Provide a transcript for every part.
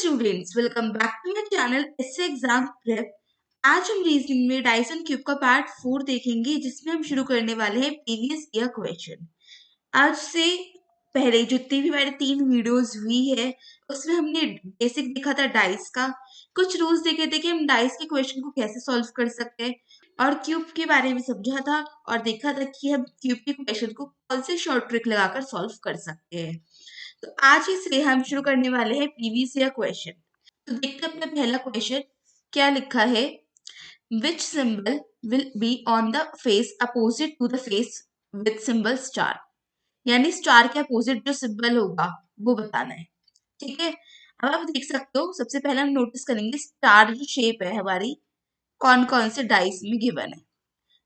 Students, welcome back to my channel SA exam prep. आज हम reasoning में Dyson cube का पार्ट 4 देखेंगे, जिसमें हम शुरू करने वाले हैं प्रीवियस ईयर क्वेश्चन। आज से पहले जितनी भी हमारी 3 वीडियोस हुई है, उसमें हमने बेसिक देखा था डाइस का, कुछ रूल्स देखे थे कि हम डाइस के क्वेश्चन को कैसे सॉल्व कर सकते हैं, और क्यूब के बारे में समझा था और देखा था कि हम क्यूब के क्वेश्चन को कौन से शॉर्ट ट्रिक लगाकर सॉल्व कर सकते हैं। तो आज ही से हम शुरू करने वाले हैं प्रीवियस ईयर क्वेश्चन। तो देखते हैं अपना पहला क्वेश्चन क्या लिखा है। Which symbol will be on the face opposite to the face with symbol star, यानी स्टार के अपोजिट जो सिंबल होगा वो बताना है। ठीक है, अब आप देख सकते हो, सबसे पहले हम नोटिस करेंगे स्टार जो शेप है हमारी कौन कौन से डाइस में गिवन है।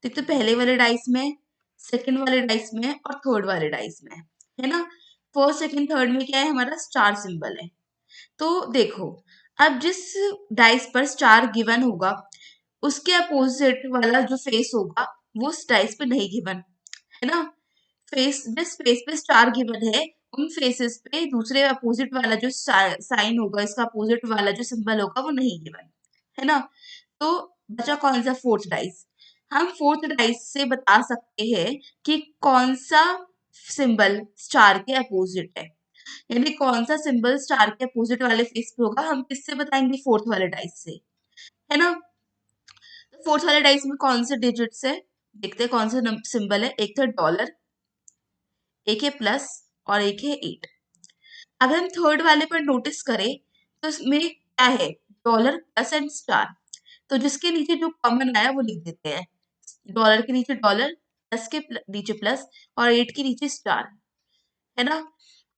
देखते पहले वाले डाइस में, सेकंड वाले डाइस में और थर्ड वाले डाइस में, है ना। फर्स्ट सेकंड थर्ड में क्या है, हमारा स्टार सिंबल है। तो देखो, अब जिस डाइस पर स्टार गिवन होगा उसके अपोजिट वाला जो फेस होगा वो उस डाइस पे नहीं गिवन, है ना। फेस जिस फेस पे स्टार गिवन है उन फेसेस पे दूसरे अपोजिट वाला जो साइन होगा, इसका अपोजिट वाला जो सिंबल होगा वो नहीं गिवन, है ना। तो बचा कौन सा, फोर्थ डाइस। हम फोर्थ डाइस से बता सकते हैं कि कौन सा सिंबल स्टार के अपोजिट है, यानी कौन सा सिंबल स्टार के अपोजिट वाले फेस पे होगा, हम किससे बताएंगे, फोर्थ वाले डाइस से, है ना। फोर्थ वाले डाइस में कौन से डिजिट्स है, देखते हैं कौन सा सिंबल है। एक तो डॉलर, एक है प्लस और एक है 8। अगर हम थर्ड वाले पर नोटिस करें तो इसमें क्या है, डॉलर प्लस एंड स्टार। तो जिसके नीचे जो कॉमन आया वो लिख देते हैं। डॉलर के नीचे डॉलर, प्लस के नीचे प्लस और 8 के नीचे स्टार, है ना।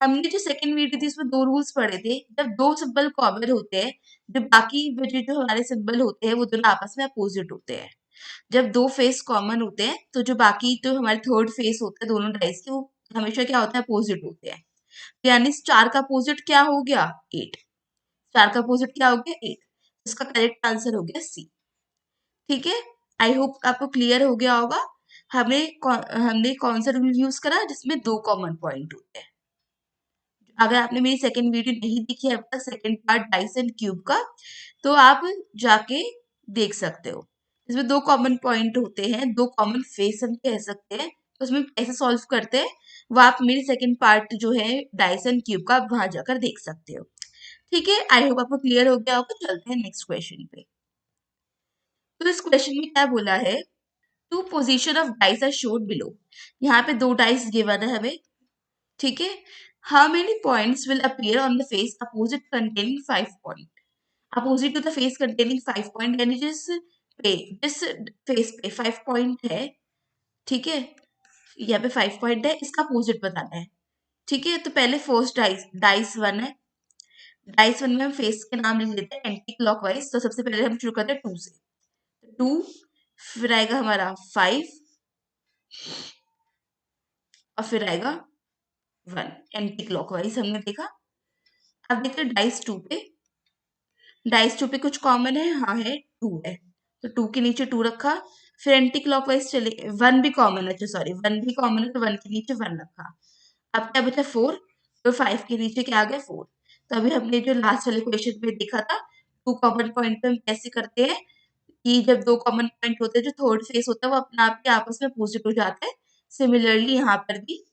हमने जो सेकंड वीडियो थी उसमें 2 रूल्स पढ़े थे। जब 2 सिंबल कॉमन होते हैं, जब बाकी बचे जो हमारे सिंबल होते हैं वो दोनों आपस में अपोजिट होते हैं। जब 2 फेस कॉमन होते हैं तो जो बाकी जो हमारे थर्ड फेस होते हैं दोनों डाइस के, वो हमेशा क्या होता है, अपोजिट होते हैं। यानी स्टार का अपोजिट क्या हो गया, 8। स्टार का अपोजिट क्या हो गया, 8। इसका करेक्ट आंसर हो गया सी। ठीक है, आई होप आपको क्लियर हो गया होगा। हमने कौन सा रूल यूज करा जिसमें 2 कॉमन पॉइंट होते हैं। अगर आपने मेरी सेकंड वीडियो नहीं देखी है अब तक, second part dice and cube का, तो आप जाके देख सकते हो। इसमें 2 कॉमन पॉइंट होते हैं, 2 कॉमन फेस हम कह सकते हैं। तो उसमें कैसे सॉल्व करते हैं वो आप मेरी सेकंड पार्ट जो है डाइस एंड क्यूब का, आप वहां जाकर देख सकते हो। ठीक है, आई होप आपको क्लियर हो गया होगा। चलते हैं नेक्स्ट क्वेश्चन पे। तो इस क्वेश्चन में क्या बोला है, two position of dice are shown below. यहाँ पे 2 डाइस गिवन है हमें, ठीक है। How many points will appear on the face opposite containing 5 point, opposite to the face containing 5 point, यानी जिस फेस पे 5 पॉइंट है, ठीक है, यहाँ पे 5 पॉइंट है, इसका अपोजिट बताना है। ठीक है, तो पहले फर्स्ट डाइस, डाइस 1 है। डाइस 1 में हम फेस के नाम लिख लेते हैं एंटी क्लॉकवाइज। तो सबसे पहले हम शुरू करते हैं 2 से। 2, फिर आएगा हमारा 5 और फिर आएगा 1, एंटी क्लॉकवाइज हमने देखा। अब देखते हैं डाइस 2 पे। डाइस 2 पे कुछ कॉमन है, हाँ है, 2 है। तो 2 के नीचे 2 रखा, फिर एंटी क्लॉकवाइज चले, 1 भी कॉमन है, सॉरी 1 भी कॉमन है, तो 1 के नीचे 1 रखा। अब क्या बचा, 4। तो 5 के नीचे क्या आ गया, 4। तो अभी हमने जो लास्ट वाले क्वेश्चन में देखा था, 2 कॉमन पॉइंट पे हम कैसे करते हैं कि जब 2 कॉमन पॉइंट होते हैं, जो थर्ड फेस होता है वो अपने आप के आपस में अपोजिट हो जाता है। सिमिलरली यहाँ पर भी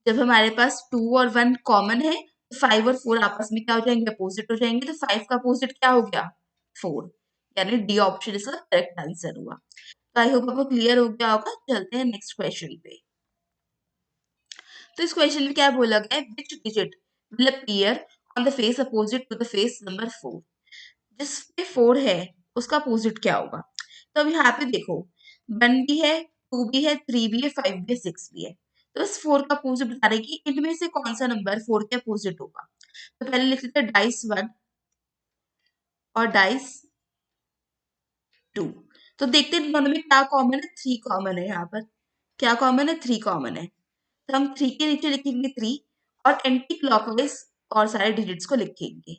जब हमारे पास 2 और 1 कॉमन है, तो 5 और 4 आपस में क्या हो जाएंगे, अपोजिट हो जाएंगे। तो 5 का अपोजिट क्या हो गया, 4, यानी डी ऑप्शन इसका करेक्ट आंसर हुआ। तो आई होप आपको क्लियर हो गया होगा। चलते हैं नेक्स्ट क्वेश्चन पे। तो इस क्वेश्चन में क्या बोला गया है, which digit will appear on the face opposite to the face number 4। जिस पे 4 है उसका अपोजिट क्या होगा। तो अब यहाँ पे देखो, 1 भी है, 2 भी है, 3 भी है, 5 भी है, 6 भी है। तो इस 4 का अपोजिट बता रहे कि इनमें से कौन सा नंबर 4 के अपोजिट होगा। तो पहले लिख लेते हैं डाइस 1 और डाइस 2। तो देखते हैं दोनों में क्या कॉमन है, 3 कॉमन है। यहाँ पर क्या कॉमन है, 3 कॉमन है। तो हम 3 के नीचे लिखेंगे 3 और एंटी क्लॉकवाइज और सारे डिजिट्स को लिखेंगे।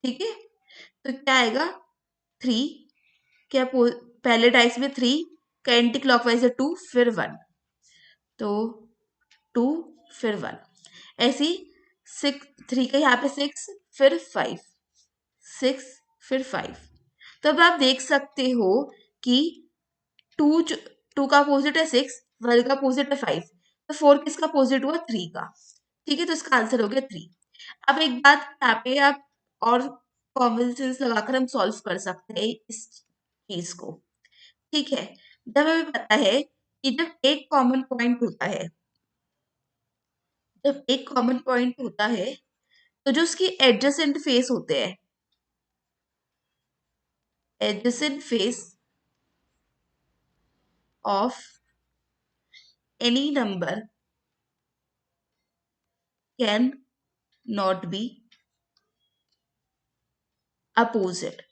ठीक है, तो क्या आएगा, 3 क्या, पहले डाइस में 3 का एंटी क्लॉकवाइज है 2, फिर 1, तो 2 फिर 1। ऐसी 3 का यहाँ पे 6, फिर 5, 6, फिर 5। तो अब आप देख सकते हो कि 2 2 का अपोजिट है 6, 1 का अपोजिट है 5, तो 4 किसका अपोजिट हुआ? 3 का। ठीक है, तो इसका आंसर हो गया 3। अब एक बात यहाँ पे आप और कॉमन सेंस लगाकर हम सॉल्व कर सकते हैं इस चीज को। ठीक है, जब हमें पता है कि जब एक कॉमन पॉइंट होता है तो जो उसकी एडजेसेंट फेस होते हैं, adjacent face of any number can not be opposite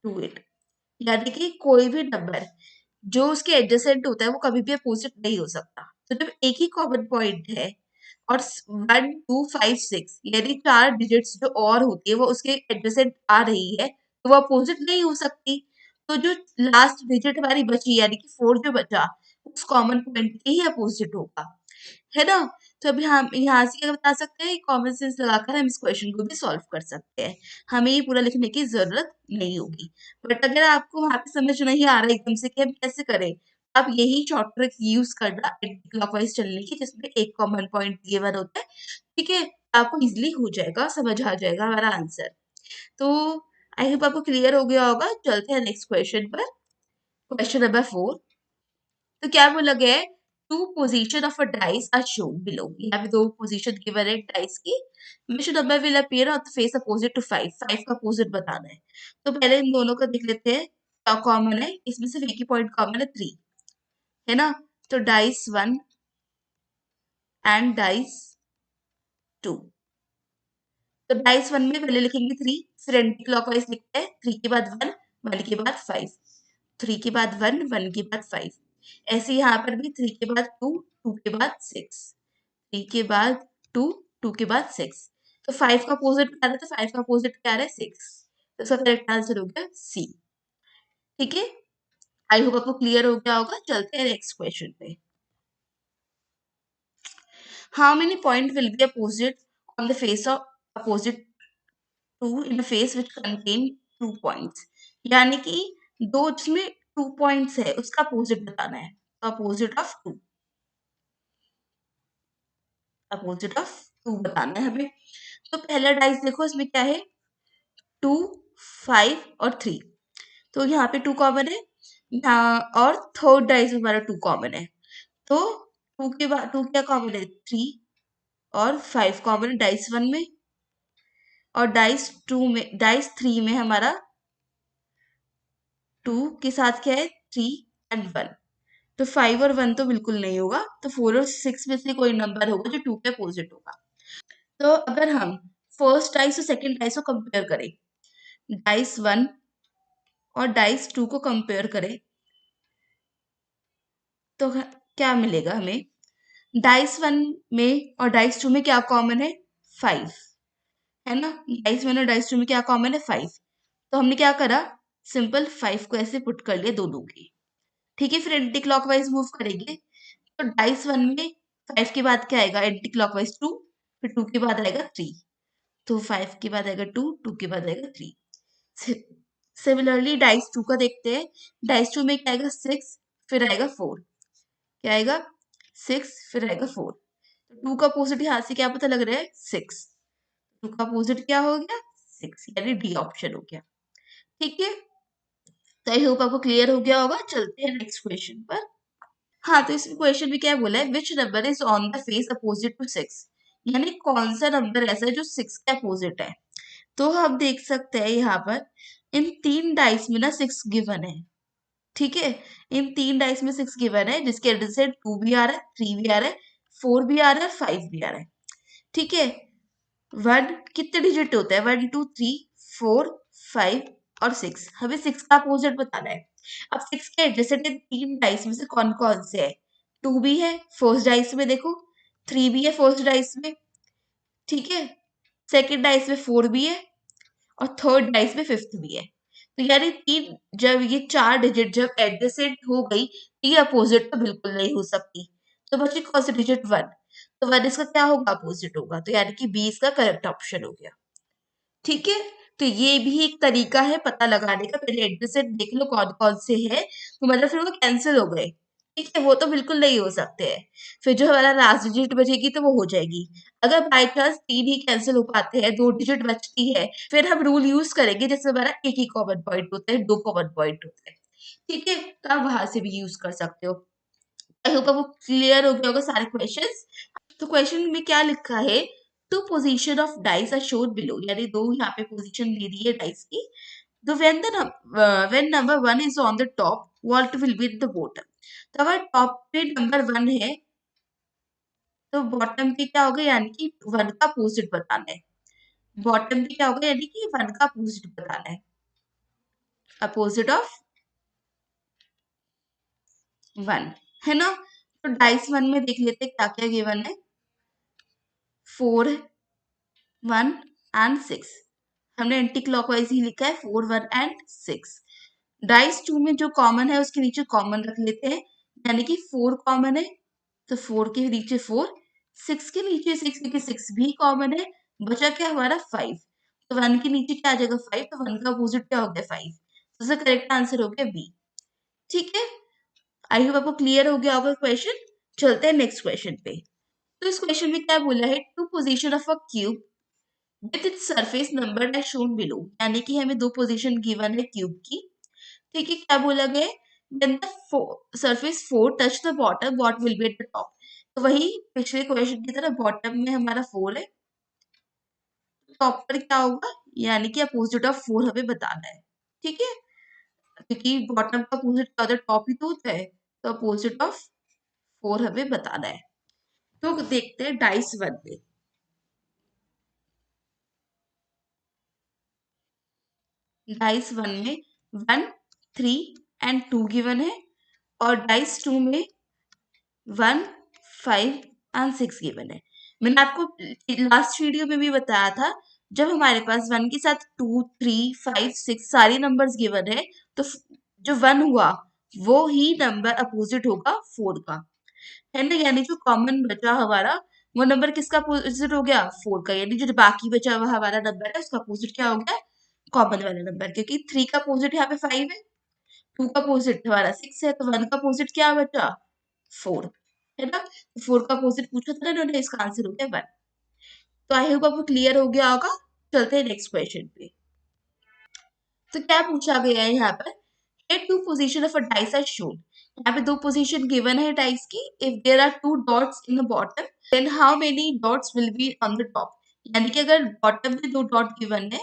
to it. यानी कि कोई भी नंबर जो उसके एडजेसेंट होता है वो कभी भी अपोजिट नहीं हो सकता। तो जब एक ही कॉमन पॉइंट है और 1 2 5 6 यानी 4 डिजिट्स जो और होती है वो उसके एडजेसेंट आ रही है, तो वो अपोजिट नहीं हो सकती। तो जो लास्ट डिजिट हमारी बची यानी कि 4 जो बचा, उस कॉमन पॉइंट के ही अपोजिट होगा, है ना? तो अभी हम यहाँ से क्या बता सकते हैं, कॉमन सेंस लगाकर हम इस क्वेश्चन को भी सॉल्व कर सकते हैं। हमें ये पूरा लिखने की जरूरत नहीं होगी। बट अगर आपको वहां पे समझ नहीं आ रहा एकदम से कि हम कैसे करें, आप यही शॉर्ट ट्रिक यूज करना एंटी क्लॉकवाइज चलने की, जिसमें एक कॉमन पॉइंट गिवन होता है। ठीक है, आपको इजिली हो जाएगा, समझ आ जाएगा हमारा आंसर। तो आई होप आपको क्लियर हो गया होगा। चलते हैं नेक्स्ट क्वेश्चन पर। Question number 4। तो क्या बोला गया है? Two position of a dice are shown below. यहाँ पे दो पोजीशन गिवन है डाइस की। Which number will appear on the face opposite to 5। 5 का अपोजिट बताना है। तो पहले इन दोनों का देख लेते हैं क्या कॉमन है। इसमें सिर्फ एक ही पॉइंट कॉमन है, 3, है ना? तो डाइस 1 एंड डाइस 2। तो डाइस 1 में पहले लिखेंगे 3, फिर एंटी क्लॉकवाइज लिखते हैं। 3 के बाद 1, 1 के बाद 5, 3 के बाद 1, 1 के बाद 5। ऐसे यहाँ पर भी 3 के बाद 2, 2 के बाद 6, 3 के बाद 2, 2 के बाद 6। तो 5 का अपोजिट क्या रहा था? 5 का अपोजिट क्या रहा है? 6। तो इसका करेक्ट आंसर हो गया सी। ठीक है, आई होप आपको क्लियर हो गया होगा। चलते हैं नेक्स्ट क्वेश्चन पे। How many point will be opposite on the face of opposite to in face which contain 2 points. यानी कि दो जिसमें 2 पॉइंट्स है उसका अपोजिट बताना है। तो अपोजिट ऑफ 2 बताना है हमें। तो पहला डाइस देखो, इसमें क्या है? 2, 5 और 3। तो यहाँ पे 2 कॉमन है, यहाँ और थर्ड डाइस में हमारा 2 कॉमन है। तो 2 के बाद 2 क्या कॉमन है? 3 और 5 कॉमन है डाइस 1 में, और डाइस 3 में हमारा 2 के साथ क्या है? 3 एंड 1। तो 5 और 1 तो बिल्कुल नहीं होगा, तो 4 और 6 में से कोई नंबर होगा जो 2 के अपोजिट होगा। तो अगर हम फर्स्ट डाइस और सेकंड डाइस को कंपेयर करें, डाइस 1 और डाइस 2 को कंपेयर करें, तो क्या मिलेगा हमें? डाइस 1 में और डाइस 2 में क्या कॉमन है? 5, है ना? डाइस 1 और डाइस 2 में क्या कॉमन है? 5। तो हमने क्या करा? सिंपल 5 को ऐसे पुट कर लिया दोनों के। ठीक है, फिर एंटी क्लॉकवाइज मूव करेंगे। तो डाइस 1 में 5 के बाद क्या आएगा? एंटी क्लॉकवाइज 2, फिर 2 के बाद आएगा 3। तो 5 के बाद आएगा 2, 2 के बाद आएगा 3। सिमिलरली डाइस 2 का देखते हैं। डाइस 2 में क्या आएगा? 6, फिर आएगा 4। क्या आएगा? 6, फिर आएगा 4। तो 2 का अपोजिट यहाँ से क्या पता लग रहा है? 6। 2 का अपोजिट क्या हो गया? 6, यानी डी ऑप्शन हो गया। ठीक है, तो आई होप आपको क्लियर हो गया होगा। चलते हैं नेक्स्ट क्वेश्चन पर। हाँ, तो इस क्वेश्चन में क्या बोला है? Which number is on the face opposite to 6। यानी कौन सा नंबर ऐसा है जो 6 के अपोजिट है। तो हम देख सकते हैं यहाँ पर इन 3 डाइस में ना 6 गिवन है। ठीक है, इन 3 डाइस में 6 गिवन है, जिसके एडजेसेंट 2 भी आ रहा है, 3 भी आ रहा है, 4 भी आ रहा है, 5 भी आ रहा है। ठीक है, 1 कितने डिजिट होता है? 1 2 3 4 5 और 6। हमें 6 का अपोजिट बताना है। अब 6 के एडजेसेंट इन 3 डाइस में से कौन कौन से है? 2 भी है फर्स्ट डाइस में, देखो 3 भी है फर्स्ट डाइस में, ठीक है, सेकंड डाइस में 4 भी है, और थर्ड डाइस में 5th भी है। तो यानी 3, जब ये 4 डिजिट जब एडजेसेंट हो गई, ये अपोजिट तो बिल्कुल नहीं हो सकती। तो बच्चे कौन सा डिजिट 1, तो 1 इसका क्या होगा, अपोजिट होगा, तो यानी कि बी इसका करेक्ट ऑप्शन हो गया। ठीक है, तो ये भी एक तरीका है पता लगाने का, पहले एडजसेंट देख लो कौन कौन से हैं, तो मतलब फिर वो कैंसिल हो गए। ठीक है, वो तो बिल्कुल नहीं हो सकते हैं, फिर जो हमारा लास्ट डिजिट बचेगी तो वो हो जाएगी। अगर बाई चांस 3 ही कैंसिल हो पाते हैं, 2 डिजिट बचती है, फिर हम रूल यूज करेंगे जैसे हमारा एक ही कॉमन पॉइंट होता है, 2 कॉमन पॉइंट होते हैं। ठीक है, तो आप वहां से भी यूज कर सकते हो। आई होप आपको क्लियर हो गया होगा सारे क्वेश्चंस। तो क्वेश्चन में क्या लिखा है, two position of dice are shown below, यानी दो यहाँ पे पोजीशन दे दी है डाइस की। तो when number 1 is on the top, what will be the bottom? तो अगर टॉप पे नंबर 1 है, तो बॉटम पे क्या होगा, यानी कि 1 का अपोजिट बताना है। बॉटम पे क्या होगा, यानी कि 1 का अपोजिट बताना है, अपोजिट ऑफ 1, है ना। तो डाइस 1 में देख लेते हैं क्या क्या गिवन है, 4, 1 एंड 6। हमने एंटी क्लॉकवाइज ही लिखा है, 4, 1 एंड 6। डाइस 2 में जो कॉमन है उसके नीचे कॉमन रख लेते हैं, यानी कि 4 कॉमन है, तो 4 के नीचे 4, 6 के नीचे 6, क्योंकि 6 भी कॉमन है। बचा क्या हमारा 5, तो 1 के नीचे क्या आ जाएगा 5, तो 1 का अपोजिट क्या हो गया 5, तो इसका करेक्ट आंसर हो गया बी। ठीक है, आई होप आपको क्लियर हो गया होगा क्वेश्चन। चलते हैं नेक्स्ट क्वेश्चन पे। तो इस क्वेश्चन में क्या बोला है, two position of a cube with its surface number as shown below, यानी कि हमें दो पोजीशन गिवन है क्यूब की। ठीक है, क्या बोला गया है, when the surface 4 touch the bottom what will be at the top। तो वही पिछले क्वेश्चन की तरह बॉटम में हमारा 4 है, टॉप पर क्या होगा, यानी कि अपोजिट ऑफ 4 हमें बताना है। ठीक है, क्योंकि बॉटम का अपोजिट क्या होता है, टॉप ही तो होता है, तो अपोजिट ऑफ 4 हमें बताना है। तो देखते हैं डाइस 1 में। डाइस 1 में 1, 3 एंड 2 गिवन है, और डाइस 2 में 1, 5 एंड 6 गिवन है। मैंने आपको लास्ट वीडियो में भी बताया था, जब हमारे पास 1 के साथ 2, 3, 5, 6 सारे नंबर्स गिवन है, तो जो 1 हुआ वो ही नंबर अपोजिट होगा 4 का, है ना। यानी जो कॉमन बचा हमारा, वो नंबर किसका अपोजिट हो गया, 4 का, यानी जो बाकी बचा हुआ हमारा नंबर है उसका अपोजिट क्या हो गया, कॉमन वाला नंबर। क्योंकि 3 का अपोजिट यहाँ पे 5 है, 2 का अपोजिट हमारा 6 है, तो 1 का अपोजिट क्या बचा, 4, है ना। 4 का अपोजिट पूछा था ना इन्होंने, इसका आंसर हो गया 1। तो आई होप आपको क्लियर हो गया होगा। चलते हैं नेक्स्ट क्वेश्चन पे। तो क्या पूछा गया है यहाँ पर, Get two position of a dice are shown। यहाँ पे दो पोजीशन गिवन है डाइस की। If there are two dots in the bottom, then how many dots will be on the top. यानी कि अगर बॉटम में दो डॉट गिवन है,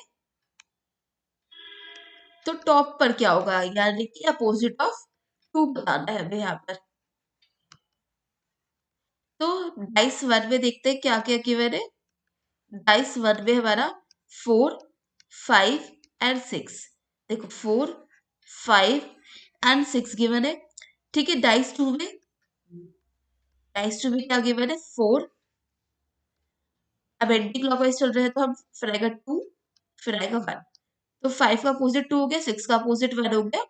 तो टॉप पर क्या होगा, यानी कि अपोजिट ऑफ 2 बताना है हमें यहाँ पर। तो डाइस 1 में देखते हैं क्या क्या गिवन है। डाइस 1 में हमारा 4, 5 एंड 6। देखो 4, 5 एंड 6 गिवन है। ठीक है, डाइस 2 में क्या गिवन है, 4। अब एंटी क्लॉकवाइज चल रहे हैं, तो हम फिर आएगा 2, फिर आएगा 1। तो 5 का अपोजिट 2 हो गया, 6 का अपोजिट 1 हो गया,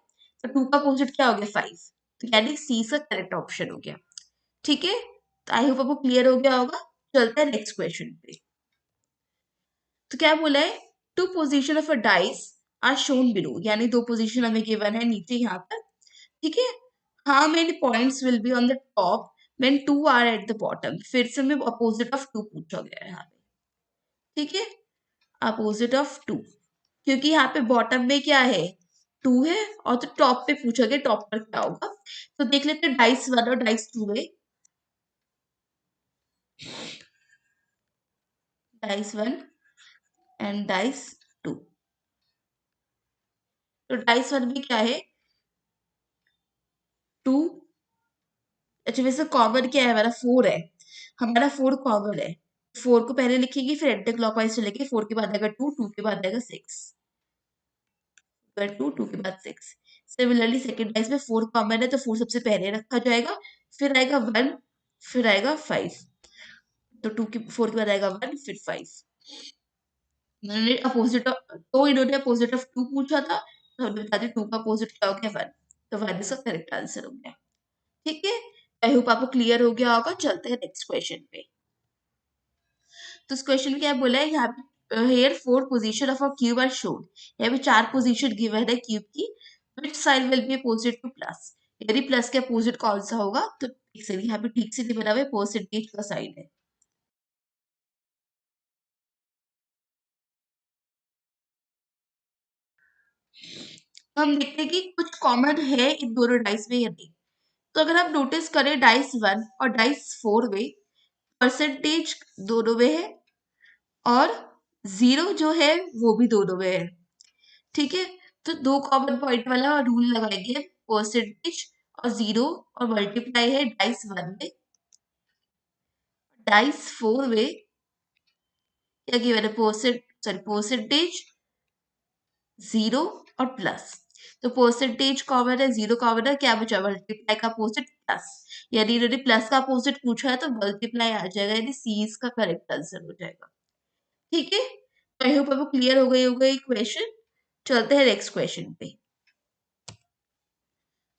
तो 2 का अपोजिट क्या हो गया 5। तो यानी सी का करेक्ट ऑप्शन हो गया। ठीक है, तो आई होप आपको क्लियर हो गया होगा। चलते हैं नेक्स्ट क्वेश्चन पे। तो क्या बोला है, two position of a dice are shown below, यानी दो पोजीशन हमें गिवन है नीचे यहाँ पर। ठीक है, how many points will be on the top when 2 are at the bottom. फिर से हमें अपोजिट ऑफ 2 पूछा गया है यहाँ पे। ठीक है, अपोजिट ऑफ 2, क्योंकि यहाँ पे बॉटम में क्या है, 2 है, और तो टॉप पे पूछा गया टॉप पर क्या होगा। तो देख लेते हैं डाइस 1 और डाइस 2 में। Dice 1 and dice 2। तो डाइस 1 में क्या है, 2। अच्छा, वैसे कॉमन क्या है हमारा, 4 है, हमारा 4 कॉमन है। 4 को पहले लिखेंगे, फिर एंटी क्लॉकवाइज चलेंगे, 4 के बाद आएगा 2, 2 के बाद आएगा 6, फिर 2, 2 के बाद 6। सिमिलरली सेकंड डाइस में 4 कॉमन है, तो 4 सबसे पहले रखा जाएगा, फिर आएगा 1, फिर आएगा 5। तो 4 के बाद आएगा 1, फिर 5। इन्होंने अपोजिट ऑफ, तो इन्होंने अपोजिट ऑफ 2 पूछा था, तो हमने बता दिया 2 का अपोजिट क्या हो गया 1, तो 1 इसका करेक्ट आंसर हो गया। ठीक है, आई होप आपको क्लियर हो गया होगा। चलते हैं नेक्स्ट क्वेश्चन पे। तो इस क्वेश्चन में क्या बोला है यहाँ पे, here four position of a cube are shown. यहाँ पे 4 पोजीशन गिवन है क्यूब की। Which side will be opposite to plus, यदि प्लस के अपोजिट कौन सा होगा। तो ठीक से यहाँ पे ठीक से नहीं बना हुआ है, परसेंटेज का साइन है। तो हम देखते हैं कि कुछ कॉमन है इन दोनों डाइस में या नहीं। तो अगर आप नोटिस करें डाइस 1 और डाइस 4 में परसेंटेज दोनों में है, और 0 जो है वो भी दोनों में है। ठीक है, तो 2 कॉमन पॉइंट वाला रूल लगाएंगे, परसेंटेज और 0, और मल्टीप्लाई है डाइस 1 में। डाइस 4 में क्या गिवन है, परसेंटेज 0 और प्लस। तो परसेंटेज कॉमन है, 0 कॉमन है, क्या बचा, मल्टीप्लाई का अपोजिट प्लस। यदि इन्होंने प्लस का अपोजिट पूछा है तो मल्टीप्लाई आ जाएगा, यानी सी इसका करेक्ट आंसर हो जाएगा। ठीक है, आई होप आपको क्लियर हो गई होगा ये क्वेश्चन। चलते हैं नेक्स्ट क्वेश्चन पे।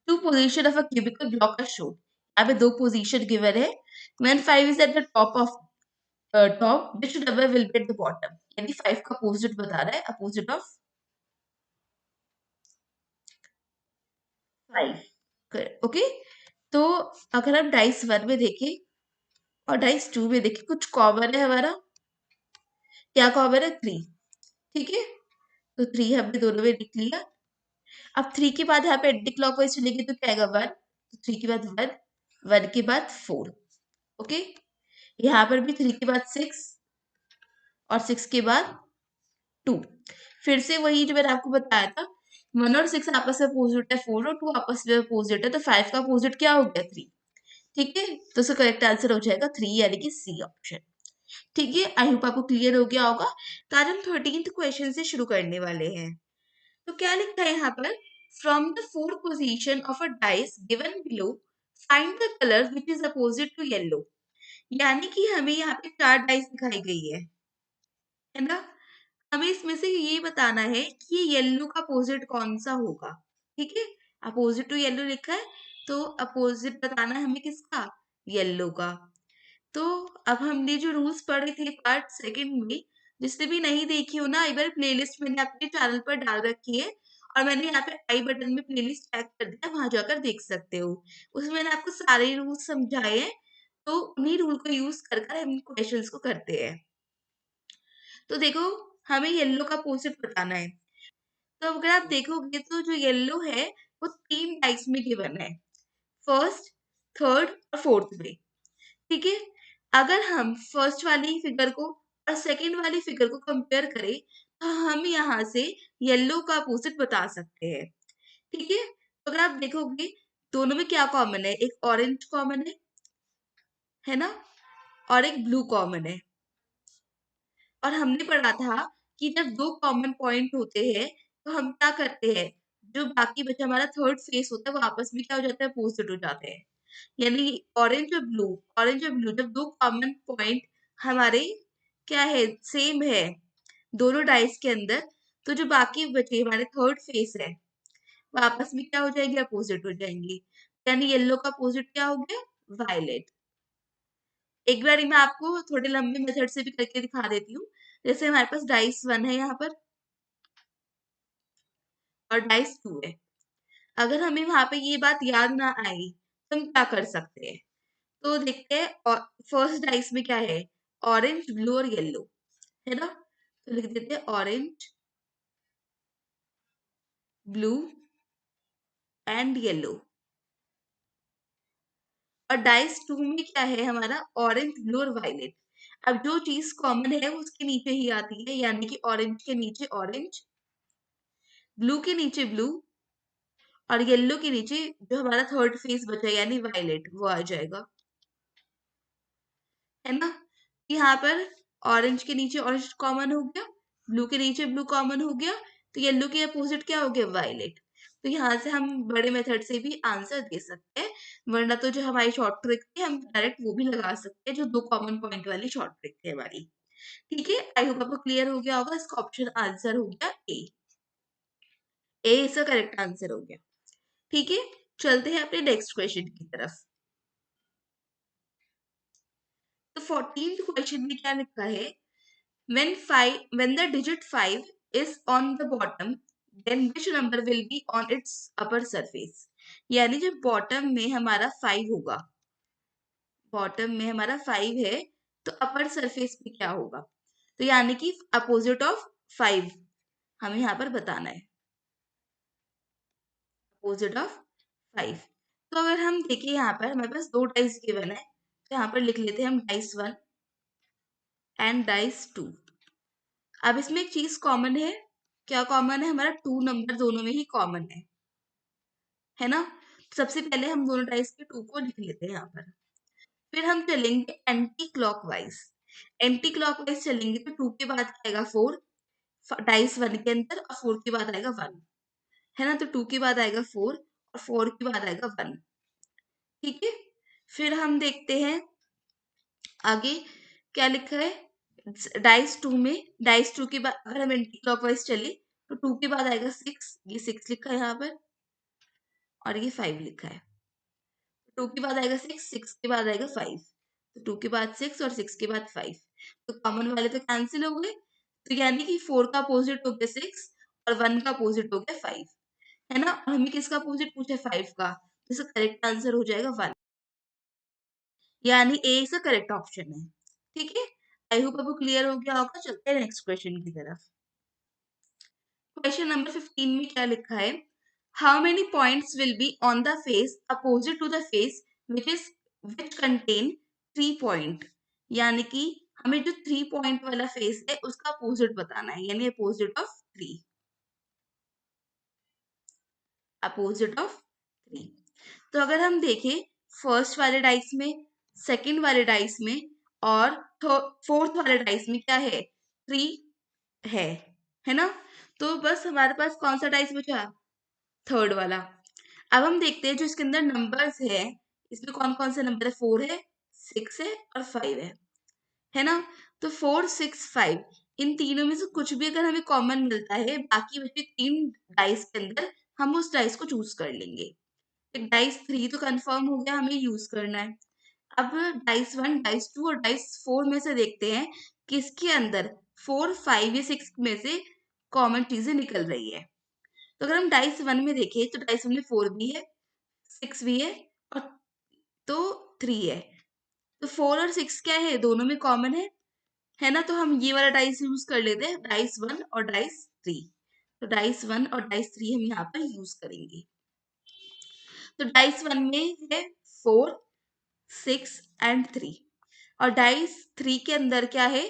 Two position of a cubical block are shown. यहाँ पे 2 पोजीशन गिवन है। When 5 is at the top of top, which number will be at the bottom. यानी 5 का अपोजिट बता रहा है, अपोजिट ऑफ 5। ओके, तो अगर हम डाइस 1 में देखें और डाइस 2 में देखें, कुछ कॉमन है हमारा। क्या कॉमन है, 3। ठीक है, तो 3 हमने दोनों में लिख लिया। अब 3 के बाद यहाँ पे एंटी क्लॉकवाइज चलेंगे तो क्या आएगा, 1। तो 3 के बाद 1, 1 के बाद 4। ओके, यहाँ पर भी 3 के बाद 6 और 6 के बाद 2। फिर से वही जो मैंने आपको बताया था, 1 और 6 आपस में अपोजिट है, 4 और 2 आपस में अपोजिट है, तो 5 का अपोजिट क्या हो गया, 3। ठीक है, तो इसका करेक्ट आंसर हो जाएगा 3, यानी कि सी ऑप्शन। ठीक है, आई होप आपको क्लियर हो गया होगा। तो आज हम 13th क्वेश्चन से शुरू करने वाले हैं। तो क्या लिखा है यहाँ पर, from the fourth position of a dice given below, find the colour which is opposite to yellow. यानी कि हमें यहाँ पे 4 डाइस दिखाई गई है ना। हमें इसमें से ये बताना है कि ये येलो का अपोजिट कौन सा होगा। ठीक है, अपोजिट टू येलो लिखा है, तो अपोजिट बताना है हमें किसका, येलो का। तो अब हमने जो रूल्स पढ़े थे पार्ट सेकंड में, जिसने भी नहीं देखी हो ना, एक बार प्लेलिस्ट मैंने अपने चैनल पर डाल रखी है, और मैंने यहाँ पे आई बटन में प्लेलिस्ट टैग कर दिया, वहां जाकर देख सकते हो। उसमें मैंने आपको सारे रूल्स समझाए हैं, तो उन्हीं रूल को यूज कर कर हम क्वेश्चंस को करते हैं। तो देखो, हमें येलो का अपोजिट बताना है। तो अगर आप देखोगे तो जो येलो है वो 3 टाइप्स में गिवन है, फर्स्ट, थर्ड और फोर्थ में। ठीक है, अगर हम फर्स्ट वाली फिगर को और सेकंड वाली फिगर को कंपेयर करें, तो हम यहाँ से येलो का अपोजिट बता सकते हैं। ठीक है, तो अगर आप देखोगे दोनों में क्या कॉमन है, एक ऑरेंज कॉमन है ना, और एक ब्लू कॉमन है। और हमने पढ़ा था कि जब 2 कॉमन पॉइंट होते हैं तो हम क्या करते हैं, जो बाकी बचा हमारा थर्ड फेस होता है वो आपस में क्या हो जाता है, अपोजिट हो जाते हैं। यानी ऑरेंज और ब्लू जब 2 कॉमन पॉइंट हमारे क्या है, सेम है दोनों डाइस के अंदर, तो जो बाकी बचे हमारे थर्ड फेस है वो आपस में क्या हो जाएंगे, अपोजिट हो जाएंगे। यानी येलो का अपोजिट क्या हो गया, वायलेट। एक बार मैं आपको थोड़े लंबे मेथड से भी करके दिखा देती हूँ। जैसे हमारे पास डाइस 1 है यहाँ पर और डाइस 2 है। अगर हमें वहां पे ये बात याद ना आई तो हम क्या कर सकते हैं, तो देखते हैं। और फर्स्ट डाइस में क्या है, ऑरेंज, ब्लू और येलो, है ना। तो लिख देते हैं ऑरेंज, ब्लू एंड येलो। और डाइस 2 में क्या है हमारा, ऑरेंज, ब्लू और वायलेट। अब जो चीज कॉमन है वो उसके नीचे ही आती है, यानी कि ऑरेंज के नीचे ऑरेंज, ब्लू के नीचे ब्लू, और येलो के नीचे जो हमारा थर्ड फेस बचा है यानी वायलेट, वो आ जाएगा, है ना। यहाँ पर ऑरेंज के नीचे ऑरेंज कॉमन हो गया, ब्लू के नीचे ब्लू कॉमन हो गया, तो येलो के अपोजिट क्या हो गया, वायलेट। तो यहाँ से हम बड़े मेथड से भी आंसर दे सकते हैं, वरना तो जो हमारी शॉर्ट ट्रिक थी हम डायरेक्ट वो भी लगा सकते हैं, जो 2 कॉमन पॉइंट वाली शॉर्ट ट्रिक थी हमारी। ठीक है, आई होप आपको क्लियर हो गया होगा। इसका ऑप्शन आंसर हो गया ए इसका करेक्ट आंसर हो गया। ठीक है, चलते हैं अपने नेक्स्ट क्वेश्चन की तरफ। तो 14th क्वेश्चन में क्या लिखा है, when the digit 5 is on the bottom, then which number will be on its upper surface? यानी जब बॉटम में हमारा 5 होगा, बॉटम में हमारा 5 है, तो अपर सरफेस पे क्या होगा? तो यानी कि अपोजिट ऑफ 5 हमें यहाँ पर बताना है, अपोजिट ऑफ 5। तो अगर हम देखें यहाँ पर हमारे पास दो डाइस गिवन है, तो यहाँ पर लिख लेते हैं हम डाइस 1 एंड डाइस 2। अब इसमें एक चीज कॉमन है, क्या कॉमन है? हमारा 2 नंबर दोनों में ही कॉमन है ना? सबसे पहले हम दोनों डाइस के 2 को लिख लेते हैं यहाँ पर, फिर हम चलेंगे एंटी क्लॉकवाइज। एंटी क्लॉकवाइज चलेंगे तो 2 के बाद आएगा 4, डाइस 1 के अंदर, और 4 के बाद आएगा 1, है ना? तो 2 के बाद आएगा 4 और 4 के बाद आएगा 1, ठीक है? फिर हम देखते हैं आगे क्या लिखा है डाइस 2 में। डाइस 2 के बाद अगर हम एंटी क्लॉकवाइज चले तो 2 के बाद आएगा 6, ये 6 लिखा है यहाँ पर, और ये 5 लिखा है। 2 के बाद आएगा 6, 6 के बाद आएगा 5, तो 2 के बाद 6 और 6 के बाद 5, तो कॉमन वाले तो कैंसिल हो गए। तो यानी कि 4 का अपोजिट हो गया 6 और 1 का अपोजिट हो गया 5, है ना? और हमें किसका अपोजिट पूछा है? 5 का, तो इसका करेक्ट आंसर हो जाएगा 1, यानी ए इसका करेक्ट ऑप्शन है, ठीक है? आई होप आपको क्लियर हो गया होगा। चलते हैं नेक्स्ट क्वेश्चन की तरफ। क्वेश्चन नंबर 15 में क्या लिखा है, how many points will be on the face opposite to the face which contain 3 point? यानी कि हमें जो 3 पॉइंट वाला फेस है उसका अपोजिट बताना है, यानी अपोजिट ऑफ 3, अपोजिट ऑफ 3। तो अगर हम देखें फर्स्ट वाले डाइस में, सेकंड वाले डाइस में और फोर्थ वाले डाइस में क्या है? 3 है ना? तो बस हमारे पास कौन सा डाइस बचा? थर्ड वाला। अब हम देखते हैं जो इसके अंदर नंबर्स है, इसमें कौन कौन से नंबर है? 4 है, 6 है और 5 है ना? तो 4, 6, 5 इन तीनों में से कुछ भी अगर हमें कॉमन मिलता है, बाकी बचे 3 डाइस के अंदर हम उस डाइस को चूज कर लेंगे। डाइस 3 तो कंफर्म हो गया, हमें यूज करना है। अब डाइस 1, डाइस 2 और डाइस 4 में से देखते हैं किसके अंदर 4, 5 या 6 में से कॉमन चीजें निकल रही है। तो अगर हम डाइस 1 में देखें तो डाइस 1 में 4 भी है, 6 भी है और तो 3 है। तो 4 और 6 क्या है? दोनों में कॉमन है ना? तो हम ये वाला डाइस यूज कर लेते हैं, डाइस 1 और डाइस 3। तो डाइस 1 और डाइस 3 हम यहाँ पर यूज करेंगे। तो डाइस 1 में है 4, 6 एंड 3, और डाइस 3 के अंदर क्या है?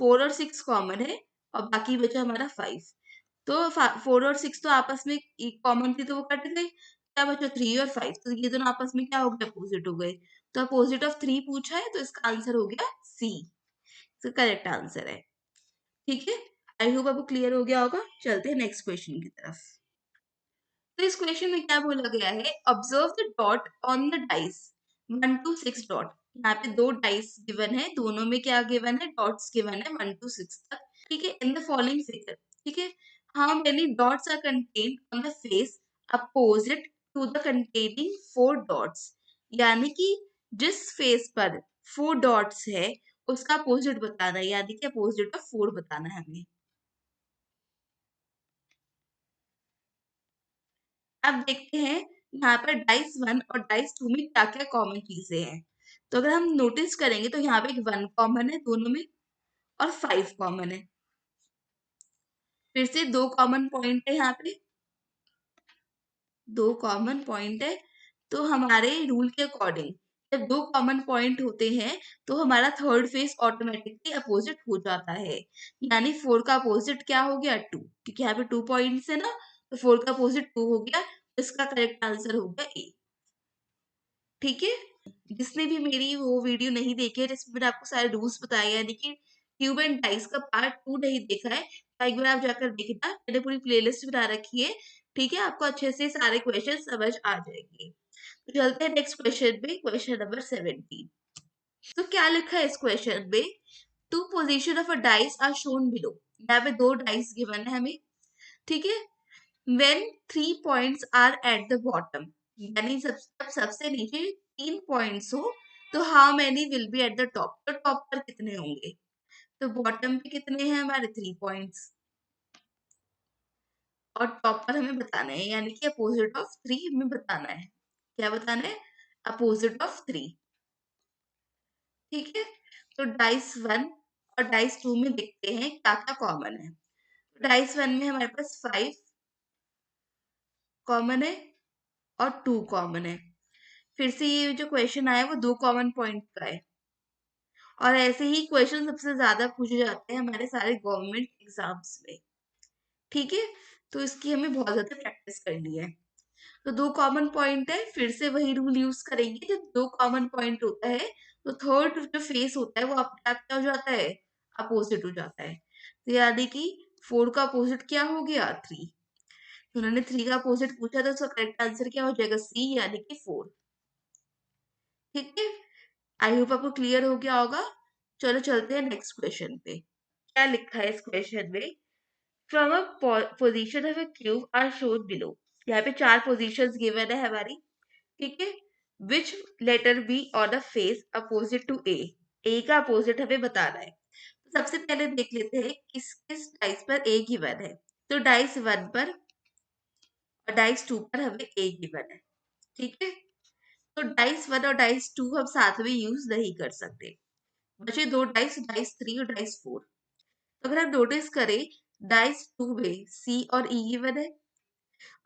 4 और 6 कॉमन है और बाकी बचा हमारा 5। तो 4 और 6 तो आपस में कॉमन थी तो वो कट गई, क्या बचा? 3 और 5, तो ये दोनों आपस में क्या हो गए? अपोजिट हो गए। तो अपोजिट ऑफ 3 पूछा है, तो इसका आंसर हो गया सी, इसका करेक्ट आंसर है, ठीक है? आई होप आपको क्लियर हो गया होगा। चलते हैं नेक्स्ट क्वेश्चन की तरफ। तो इस क्वेश्चन में क्या बोला गया है, observe the dot on the dice 1 to 6 dot. यहाँ पे दो डाइस गिवन है, दोनों में क्या गिवन है? डॉट्स गिवन है 1 to 6 तक, ठीक है? इन द फॉलोइंग फिगर, ठीक है? How many dots are contained on the face opposite to the containing 4 dots? यानी कि जिस फेस पर 4 डॉट्स है उसका अपोजिट बताना है, यानी कि अपोजिट ऑफ 4 बताना है हमें। अब देखते हैं यहाँ पर डाइस 1 और डाइस 2 में क्या क्या कॉमन चीजें हैं। तो अगर हम नोटिस करेंगे तो यहाँ पे एक 1 कॉमन है दोनों में और 5 कॉमन है। फिर से दो कॉमन पॉइंट है, यहाँ पे दो कॉमन पॉइंट है। तो हमारे रूल के अकॉर्डिंग जब दो कॉमन पॉइंट होते हैं तो हमारा थर्ड फेस ऑटोमेटिकली अपोजिट हो जाता है, यानी 4 का अपोजिट क्या हो गया? 2, क्योंकि यहाँ पे 2 पॉइंट्स है ना, तो 4 का अपोजिट 2 हो गया, तो इसका करेक्ट आंसर हो गया ए, ठीक है? जिसने भी मेरी वो वीडियो नहीं देखी है जिसमें मैंने आपको सारे रूल्स बताए हैं, यानी कि ट्यूब एंड डाइस का पार्ट 2 नहीं देखा है, तो एक बार आप जाकर देखना, मैंने पूरी प्लेलिस्ट बना रखी है, ठीक है? आपको अच्छे से सारे क्वेश्चन समझ आ जाएंगे। तो चलते हैं नेक्स्ट क्वेश्चन पे, क्वेश्चन नंबर 17। तो क्या लिखा है इस क्वेश्चन में, two position of a dice are shown below. यहाँ पे दो डाइस गिवन है हमें, ठीक है? when 3 points are at the bottom, यानी सबसे नीचे 3 पॉइंट्स हो तो how many will be at the top, तो टॉप पर कितने होंगे, तो बॉटम पे कितने हैं हमारे 3 पॉइंट्स और टॉप पर हमें बताना है, यानी कि अपोजिट ऑफ 3 हमें बताना है। क्या बताना है, अपोजिट ऑफ 3। ठीक है, तो डाइस 1 और डाइस 2 में देखते हैं क्या क्या कॉमन है। डाइस 1 में हमारे पास 5 कॉमन है और 2 कॉमन है। फिर से ये जो क्वेश्चन आया वो 2 कॉमन पॉइंट का है और ऐसे ही क्वेश्चन सबसे ज्यादा पूछे जाते हैं हमारे सारे गवर्नमेंट एग्जाम्स में। ठीक है, तो इसकी हमें बहुत ज्यादा प्रैक्टिस करनी है। तो 2 कॉमन पॉइंट है, फिर से वही रूल यूज करेंगे। जब 2 कॉमन पॉइंट होता है तो थर्ड जो फेस होता है वो अपने आप क्या हो जाता है, अपोजिट हो जाता है। तो यानी कि 4 का अपोजिट क्या हो गया, 3। तो उन्होंने 3 का अपोजिट पूछा था, तो करेक्ट आंसर क्या हो जाएगा, सी, यानी कि 4। ठीक है, आई होप आपको क्लियर हो गया होगा। चलो चलते हैं नेक्स्ट क्वेश्चन पे। क्या लिखा है इस क्वेश्चन में, from a position of a cube are shown below. यहाँ पे 4 पोजीशंस गिवन है हमारी। ठीक है, which letter B on the face opposite to A, A का अपोजिट हमें बताना है। तो सबसे पहले देख लेते हैं किस किस डाइस पर ए गिवन है। तो डाइस 1 पर और डाइस 2 पर हमें ए गिवन है। ठीक है, तो डाइस 1 और डाइस 2 हम साथ में यूज नहीं कर सकते, बचे 2 डाइस, डाइस 3 और डाइस 4। तो अगर हम नोटिस करें, डाइस 2 में सी और ई गिवन है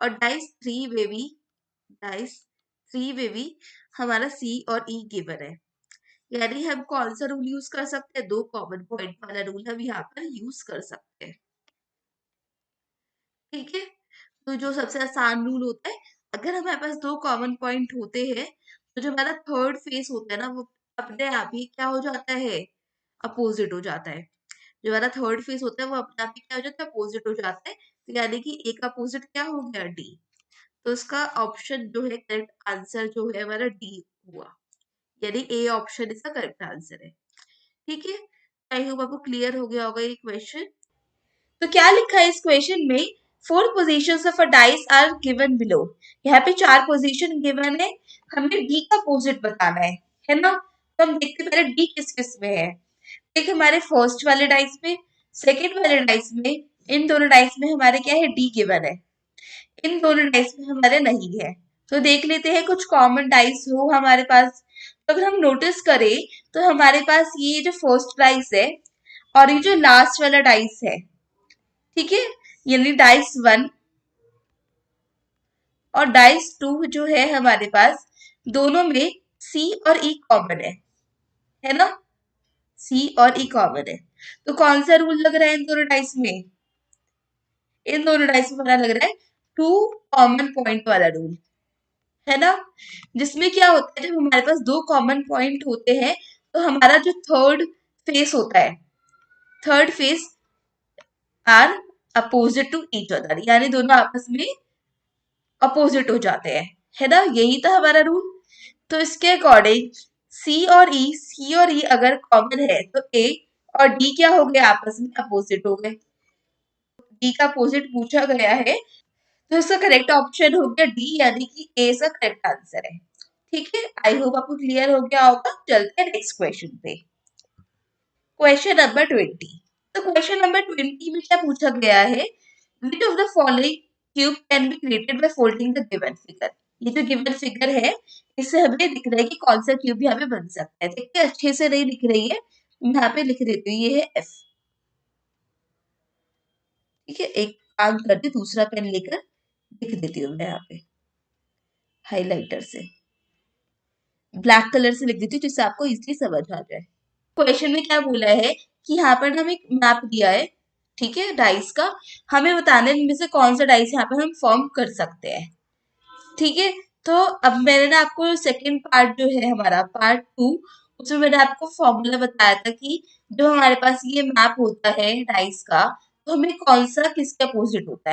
और डाइस 3 में भी हमारा सी और ई गिवन है। यानी हम कौन सा रूल यूज कर सकते हैं, 2 कॉमन पॉइंट वाला रूल हम यहाँ पर यूज कर सकते हैं। ठीक है, तो जो सबसे आसान रूल होता है, अगर हमारे पास 2 कॉमन पॉइंट होते हैं तो जो हमारा थर्ड फेस होता है ना वो अपने आप ही क्या हो जाता है, अपोजिट हो जाता है। जो हमारा थर्ड फेस होता है वो अपने आप ही क्या हो जाता है, अपोजिट हो जाता है। तो यानी कि ए का अपोजिट क्या हो गया, डी। तो इसका ऑप्शन जो है, करेक्ट आंसर जो है हमारा डी हुआ, यानी ए ऑप्शन इसका करेक्ट आंसर है। ठीक है, आई होप आपको क्लियर हो गया होगा ये क्वेश्चन। तो क्या लिखा है इस क्वेश्चन में, 4 positions of a dice are given below. यहाँ पे 4 पोजीशन गिवन है, हमें डी का अपोजिट बताना है ना। तो हम देखते हैं पहले डी किस किस में है। एक हमारे फर्स्ट वाले डाइस में, सेकंड वाले डाइस में, इन दोनों डाइस में हमारे क्या है, डी गिवन है। इन दोनों डाइस में हमारे नहीं है। तो देख लेते हैं कुछ कॉमन डाइस हो हमारे पास। तो अगर हम नोटिस करें तो हमारे पास ये जो फर्स्ट डाइस है और ये जो लास्ट वाला डाइस है, ठीक है, यानी डाइस 1 और डाइस 2 जो है हमारे पास, दोनों में सी और ई कॉमन है ना। सी और ई कॉमन है, तो कौन सा रूल लग रहा है इन दोनों डाइस में, इन दोनों डाइस में पता लग रहा है 2 कॉमन पॉइंट वाला रूल, है ना। जिसमें क्या होता है, जब हमारे पास 2 कॉमन पॉइंट होते हैं तो हमारा जो थर्ड फेस होता है, third face are opposite to each other, यानी दोनों आपस में अपोजिट हो जाते हैं, है ना। यही था हमारा रूल। तो इसके अकॉर्डिंग सी और ई अगर कॉमन है तो ए और डी क्या हो गए, आपस में अपोजिट हो गए। डी का अपोजिट पूछा गया है, तो इसका करेक्ट ऑप्शन हो गया डी, यानी कि ए इसका करेक्ट आंसर है। ठीक है, आई होप आपको क्लियर हो गया होगा। चलते हैं नेक्स्ट क्वेश्चन पे। Question number 20। तो क्वेश्चन नंबर 20 में क्या पूछा गया है, which of the following cube can be created by folding the given figure। ये जो गिवन फिगर है इससे हमें दिख रहा है कि कौन सा क्यूब यहाँ पे बन सकता है। देखिए अच्छे से नहीं दिख रही है, यहाँ पे लिख देती हूँ, ये है एफ। ठीक है, एक काम करती दूसरा पेन लेकर लिख देती हूँ मैं यहाँ पे हाइलाइटर से, ब्लैक कलर से लिख देती हूँ जिससे आपको इजीली समझ आ जाए। क्वेश्चन में क्या बोला है कि यहाँ पर हमें एक मैप दिया है, ठीक है, डाइस का। हमें बताना है इनमें से कौन सा डाइस यहाँ पे हम फॉर्म कर सकते हैं। ठीक है, तो अब मैंने ना आपको सेकंड पार्ट जो है हमारा पार्ट 2, उसमें मैंने आपको फॉर्मूला बताया था कि जो हमारे पास ये मैप होता है डाइस का, तो हमें कौन सा किसके अपोजिट होता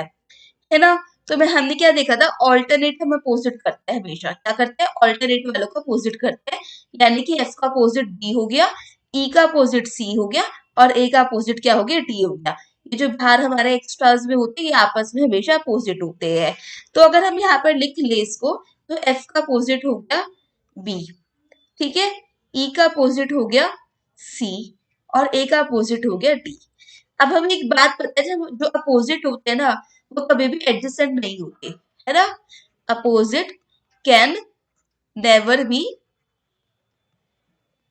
है ना। तो मैं हमने क्या देखा था, ऑल्टरनेट हम अपोजिट करते हैं, हमेशा क्या करते हैं, ऑल्टरनेट वालों को अपोजिट करते हैं। यानी कि एफ का अपोजिट बी हो गया, ई का अपोजिट सी हो गया और ए का अपोजिट क्या हो गया, डी हो गया। ये जो बाहर हमारे एक्स्ट्राज में होते हैं ये आपस में हमेशा अपोजिट होते हैं। तो अगर हम यहाँ पर लिख ले इसको, तो एफ का अपोजिट हो गया बी, ठीक है, ई का अपोजिट हो गया सी और ए का अपोजिट हो गया डी। अब हमें एक बात पता है, जब जो अपोजिट होते हैं ना वो कभी भी एडजेसेंट नहीं होते, है ना। Opposite can never be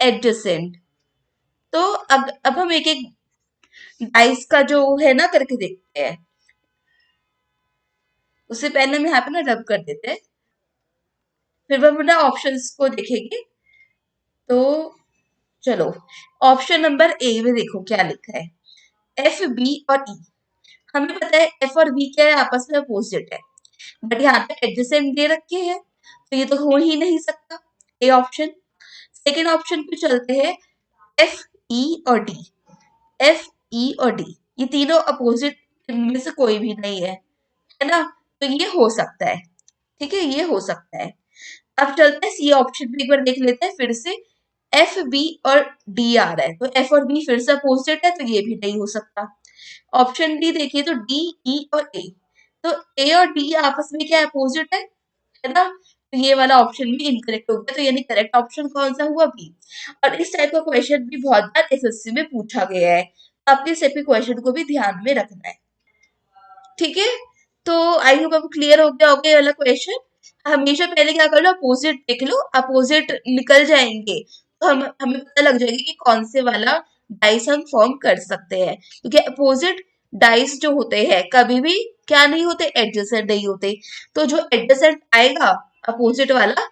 adjacent. तो अब हम एक एक डाइस का जो है ना करके देखते हैं। उससे पहले हम यहाँ पे ना रब कर देते हैं, फिर हम ना ऑप्शंस को देखेंगे। तो चलो, ऑप्शन नंबर ए में देखो क्या लिखा है, एफ बी और ई। हमें पता है एफ और बी क्या है, आपस में अपोजिट है, बट यहाँ पे एडजेसेंट दे रखे हैं तो ये तो हो ही नहीं सकता, ए ऑप्शन। सेकेंड ऑप्शन पे चलते हैं, एफ ई और डी। एफ ई और डी ये तीनों अपोजिट में से कोई भी नहीं है ना, तो ये हो सकता है, ठीक है, ये हो सकता है। अब चलते हैं सी ऑप्शन पे, एक बार देख लेते हैं फिर से। एफ बी और डी आ रहा है, तो एफ और बी फिर से अपोजिट है, तो ये भी नहीं हो सकता। ऑप्शन डी देखिए तो डी ई और ए, तो ए और डी आपस में क्या अपोजिट है ना, तो ये वाला ऑप्शन भी इनकरेक्ट हो गया, तो यानी करेक्ट ऑप्शन कौन सा हुआ, बी। और इस टाइप का क्वेश्चन भी बहुत बार एसएससी में पूछा गया है, आपके इस टाइप के क्वेश्चन को भी ध्यान में रखना है, ठीक है। तो आई होप आपको क्लियर हो गया होगा ये वाला क्वेश्चन। हमेशा पहले क्या कर लो, अपोजिट देख लो, अपोजिट निकल जाएंगे तो हम हमें पता लग जाएगा कि कौन से वाला डाइस हम फॉर्म कर सकते हैं, क्योंकि अपोजिट डाइस जो होते हैं कभी भी क्या नहीं होते, एडजेसेंट नहीं होते। तो जो एडजेसेंट आएगा अपोजिट वाला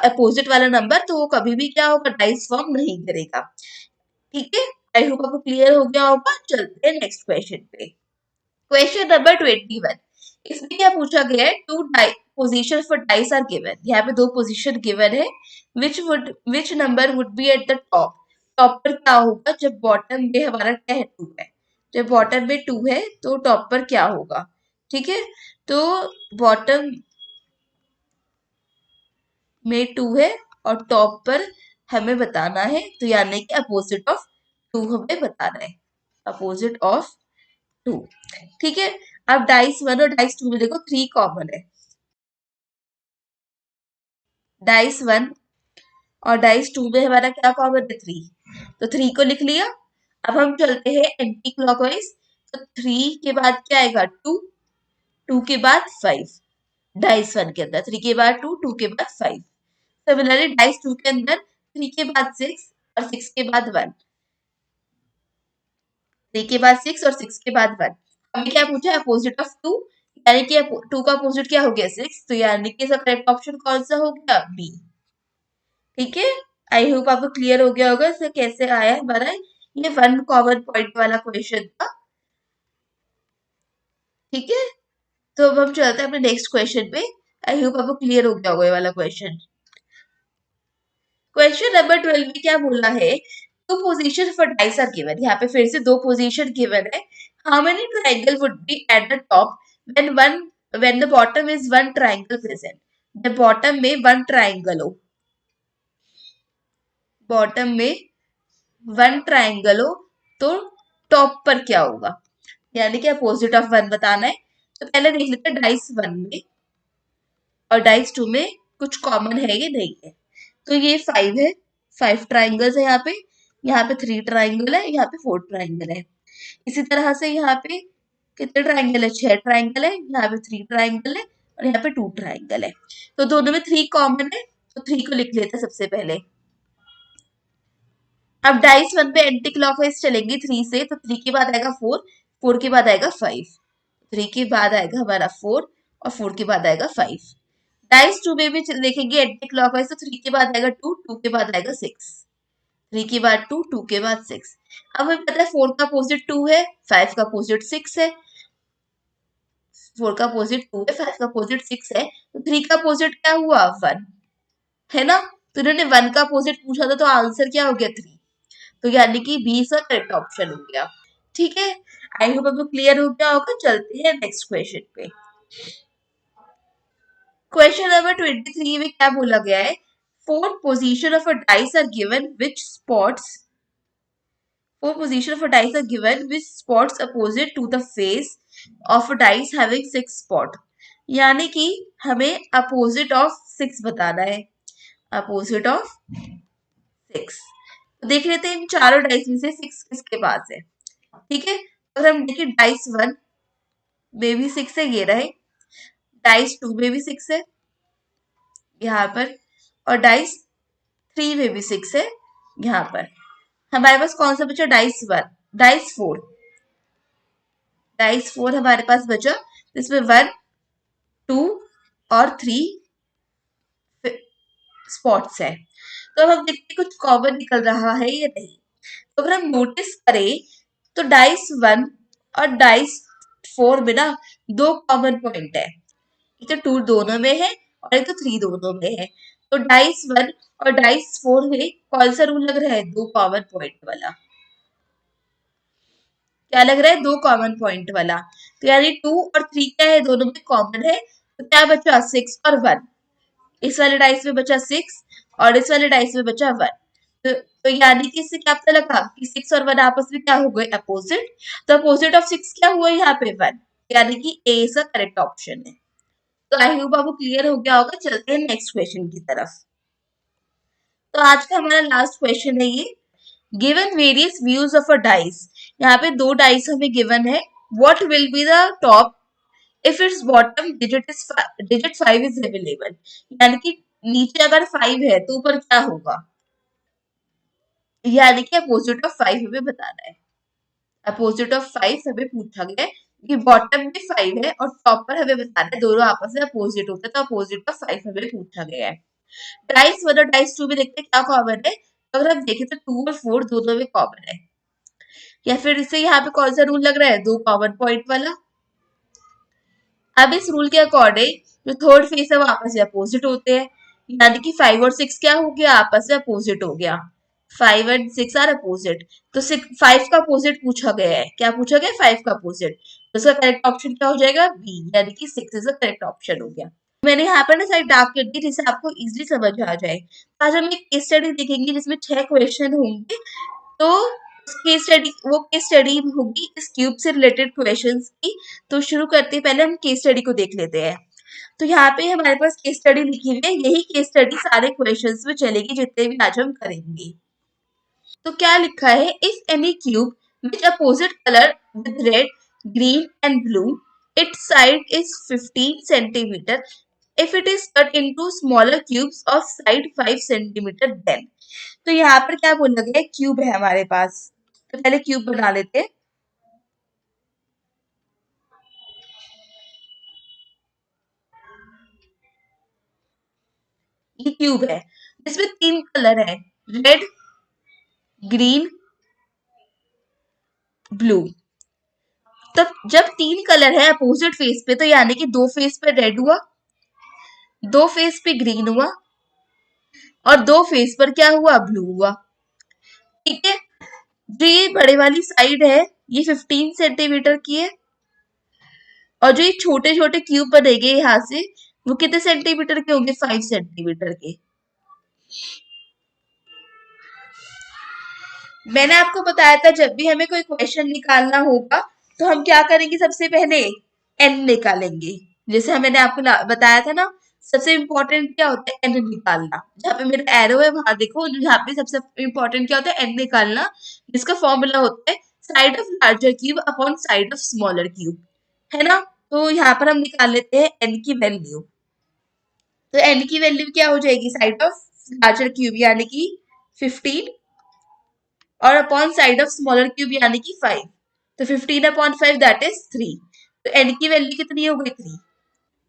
अपोजिट वाला नंबर, तो वो कभी भी क्या होगा, डाइस फॉर्म नहीं करेगा, ठीक है। आई होप आपको क्लियर हो गया होगा। चलते हैं नेक्स्ट क्वेश्चन पे। क्वेश्चन नंबर 21, इसमें क्या पूछा गया है, two position for dice are given. यहाँ पे दो पोजीशन गिवन है, which number would be at the top. Top पर क्या होगा जब बॉटम में हमारा क्या है, 2 है। जब बॉटम में 2 है तो टॉप पर क्या होगा, ठीक है। तो बॉटम में 2 है और टॉप पर हमें बताना है, तो यानी कि अपोजिट ऑफ 2 हमें बताना है, अपोजिट ऑफ 2, ठीक है। अब डाइस 1 और डाइस 2 में देखो 3 कॉमन है, डाइस 1 और डाइस 2 में हमारा क्या कॉमन है, 3, तो 3 को लिख लिया। अब हम चलते हैं एंटी क्लॉकवाइज, तो 3 के बाद क्या आएगा, 2, 2 के बाद 5, डाइस 1 के अंदर 3 के बाद 2, 2 के बाद 5। सिमिलरली डाइस 2 के अंदर 3 के बाद 6 और 6 के बाद 1, 3 के बाद 6 और 6 के बाद 1। हमें क्या पूछा है, अपोजिट ऑफ 2, यानी कि 2 का अपोजिट क्या हो गया, 6, तो यानी कि इसका करेक्ट ऑप्शन कौन सा हो गया, बी, ठीक है। आई होप आपको क्लियर हो गया होगा इससे कैसे आया हमारा ये 1 कॉमन पॉइंट वाला क्वेश्चन था, ठीक है। तो अब हम चलते हैं अपने नेक्स्ट क्वेश्चन पे। आई होप आपको क्लियर हो गया होगा ये वाला क्वेश्चन। क्वेश्चन नंबर 12 में क्या बोला है, two position for dice are given. यहाँ पे फिर से दो पोजीशन गिवन है। How many triangle would be at the top when the bottom is one triangle present. जब बॉटम में वन ट्राइंगल हो, बॉटम में वन ट्राइंगल हो तो टॉप पर क्या होगा, यानी कि अपोजिट ऑफ 1 बताना है। तो पहले देख लेते हैं डाइस 1 में और डाइस 2 में कुछ कॉमन है ये नहीं है। तो ये 5 है, 5 ट्राइंगल्स है यहाँ पे 3 ट्राइंगल है, यहाँ पे 4 ट्राइंगल है। इसी तरह से यहाँ पे कितने ट्राइंगल है, 6 ट्राइंगल है, यहाँ पे 3 ट्राइंगल है और यहाँ पे 2 ट्राइंगल है। तो दोनों में 3 कॉमन है, तो 3 को लिख लेते हैं सबसे पहले। अब डाइस 1 पे एंटी क्लॉकवाइज चलेंगे 3 से, तो 3 के बाद आएगा 4, 4 के बाद आएगा 5, 3 के बाद आएगा हमारा 4 और 4 के बाद आएगा 5। डाइस 2 में भी देखेंगे एंटी क्लॉकवाइज, तो 3 के बाद आएगा 2, 2 के बाद आएगा 6, 3 के बाद 2, 2 के बाद 6। अब हमें पता है 4 का अपोजिट 2 है, 5 का अपोजिट 6 है, 4 का अपोजिट 2 है, 5 का अपोजिट 6 है, तो 3 का अपोजिट क्या हुआ, 1, है ना। तो इन्होंने 1 का अपोजिट पूछा था, तो आंसर क्या हो गया, 3, तो यानी कि बी इसका करेक्ट ऑप्शन हो गया, ठीक है। आई होप आपको क्लियर हो गया होगा। चलते हैं नेक्स्ट क्वेश्चन पे। क्वेश्चन नंबर 23 में क्या बोला गया है, fourth position of a dice are given which spots, four position of a dice are given which spots opposite to the face of a dice having 6 spot. यानी कि हमें opposite of 6 बताना है, अपोजिट ऑफ 6। तो देख लेते हैं इन चारों डाइस में से 6 किसके पास है। ठीक है, अगर हम देखें डाइस 1 में भी 6 है, ये रहे। डाइस 2 में भी 6 है यहाँ पर, और डाइस 3 में भी 6 है यहाँ पर। हमारे पास कौन सा बचा? Dice 1, dice 4। डाइस 4 हमारे पास बचा, इसमें 1, 2 और 3 स्पॉट्स है। तो अब हम देखते हैं कुछ कॉमन निकल रहा है या नहीं। तो अगर हम नोटिस करें तो डाइस 1 और डाइस 4 में ना 2 कॉमन पॉइंट है। एक तो 2 दोनों में है और एक तो 3 दोनों में है। तो डाइस 1 और डाइस 4 में कौन सा रूल लग रहा है? 2 कॉमन पॉइंट वाला। क्या लग रहा है? 2 कॉमन पॉइंट वाला। तो यानी 2 और 3 क्या है? दोनों में कॉमन है। तो क्या बचा? 6 और 1। इस वाले डाइस में बचा 6 और इस वाले डाइस में बचा 1। तो यानी कि इससे क्या पता लगा कि 6 और 1 आपस में क्या हो गए? अपोजिट। तो अपोजिट ऑफ 6 क्या हुआ यहाँ पे? 1। यानी कि ए इज द करेक्ट ऑप्शन है। तो आई होप आपको क्लियर हो गया होगा। चलते हैं नेक्स्ट क्वेश्चन की तरफ। तो आज का हमारा लास्ट क्वेश्चन है ये। Given various views of a dice. यहाँ पे 2 डाइस हमें गिवन है। What will be the top if it's bottom digit 5 is available. यानी कि नीचे अगर 5 है तो ऊपर क्या होगा? यानी कि अपोजिट ऑफ 5 हमें बताना है। अपोजिट ऑफ 5 हमें पूछा गया है कि बॉटम में 5 है और टॉप पर हमें बताना है, दोनों आपस में अपोजिट होते हैं। तो अपोजिट ऑफ 5 हमें पूछा गया है। डाइस 1 और डाइस 2 में देखते हैं क्या कॉमन है। अगर हम देखें तो 2 और 4 दोनों में कॉमन है। या फिर इसे यहाँ पे कौन सा रूल लग रहा है? 2 कॉमन पॉइंट वाला। अब इस रूल के अकॉर्डिंग जो थर्ड फेस है वो आपस में अपोजिट होते हैं। यानी कि 5 और 6 क्या हो गया? आपस में अपोजिट हो गया। 5 एंड 6 आर अपोजिट। तो 5 का अपोजिट पूछा गया है। क्या पूछा गया? 5 का अपोजिट। तो इसका करेक्ट ऑप्शन क्या हो जाएगा? बी, यानी कि 6 इज द करेक्ट ऑप्शन हो गया। मैंने यहाँ पर ना साइड डार्क कर दी जिससे आपको इजीली समझ आ जाए। आज हम एक केस स्टडी देखेंगे जिसमें 6 क्वेश्चन होंगे। तो केस स्टडी, वो केस स्टडी होगी इस क्यूब से रिलेटेड क्वेश्चंस की। तो शुरू करते हैं, पहले हम केस स्टडी को देख लेते हैं। तो यहाँ पे हमारे पास केस स्टडी लिखी हुई है। यही केस स्टडी सारे क्वेश्चंस में चलेगी जितने भी आज हम करेंगे। तो क्या लिखा है? If any cube which opposite colour with red, green and blue, its side is 15 centimeter. If it is cut into smaller cubes of side 5 centimeter, then। तो यहाँ पर क्या बोला गया है? क्यूब है हमारे पास। तो पहले क्यूब बना लेते हैं। ये क्यूब है जिसमें 3 कलर है, रेड, ग्रीन, ब्लू। तब जब 3 कलर है अपोजिट फेस पे तो यानी कि 2 फेस पे रेड हुआ, 2 फेस पे ग्रीन हुआ और 2 फेस पर क्या हुआ? ब्लू हुआ। ठीक है, जो ये बड़े वाली साइड है ये 15 सेंटीमीटर की है और जो ये छोटे छोटे क्यूब बनेंगे यहाँ से वो कितने सेंटीमीटर के होंगे? 5 सेंटीमीटर के। मैंने आपको बताया था जब भी हमें कोई क्वेश्चन निकालना होगा तो हम क्या करेंगे? सबसे पहले एन निकालेंगे। जैसे मैंने आपको बताया था ना, सबसे इम्पोर्टेंट क्या होता है? एन निकालना। जहाँ पे मेरा एरो है वहां देखो, यहाँ पे सबसे इम्पोर्टेंट क्या होता है? एन निकालना, जिसका फॉर्मूला होता है side of larger cube upon side of smaller cube, है ना। तो यहाँ पर हम निकाल लेते हैं एन की वैल्यू। तो एन की वैल्यू क्या हो जाएगी? साइड ऑफ लार्जर क्यूब यानी कि 15 और upon side of smaller cube यानी कि 5। तो 15 अपॉन 5 दैट इज 3। तो एन की वैल्यू कितनी हो गई? 3।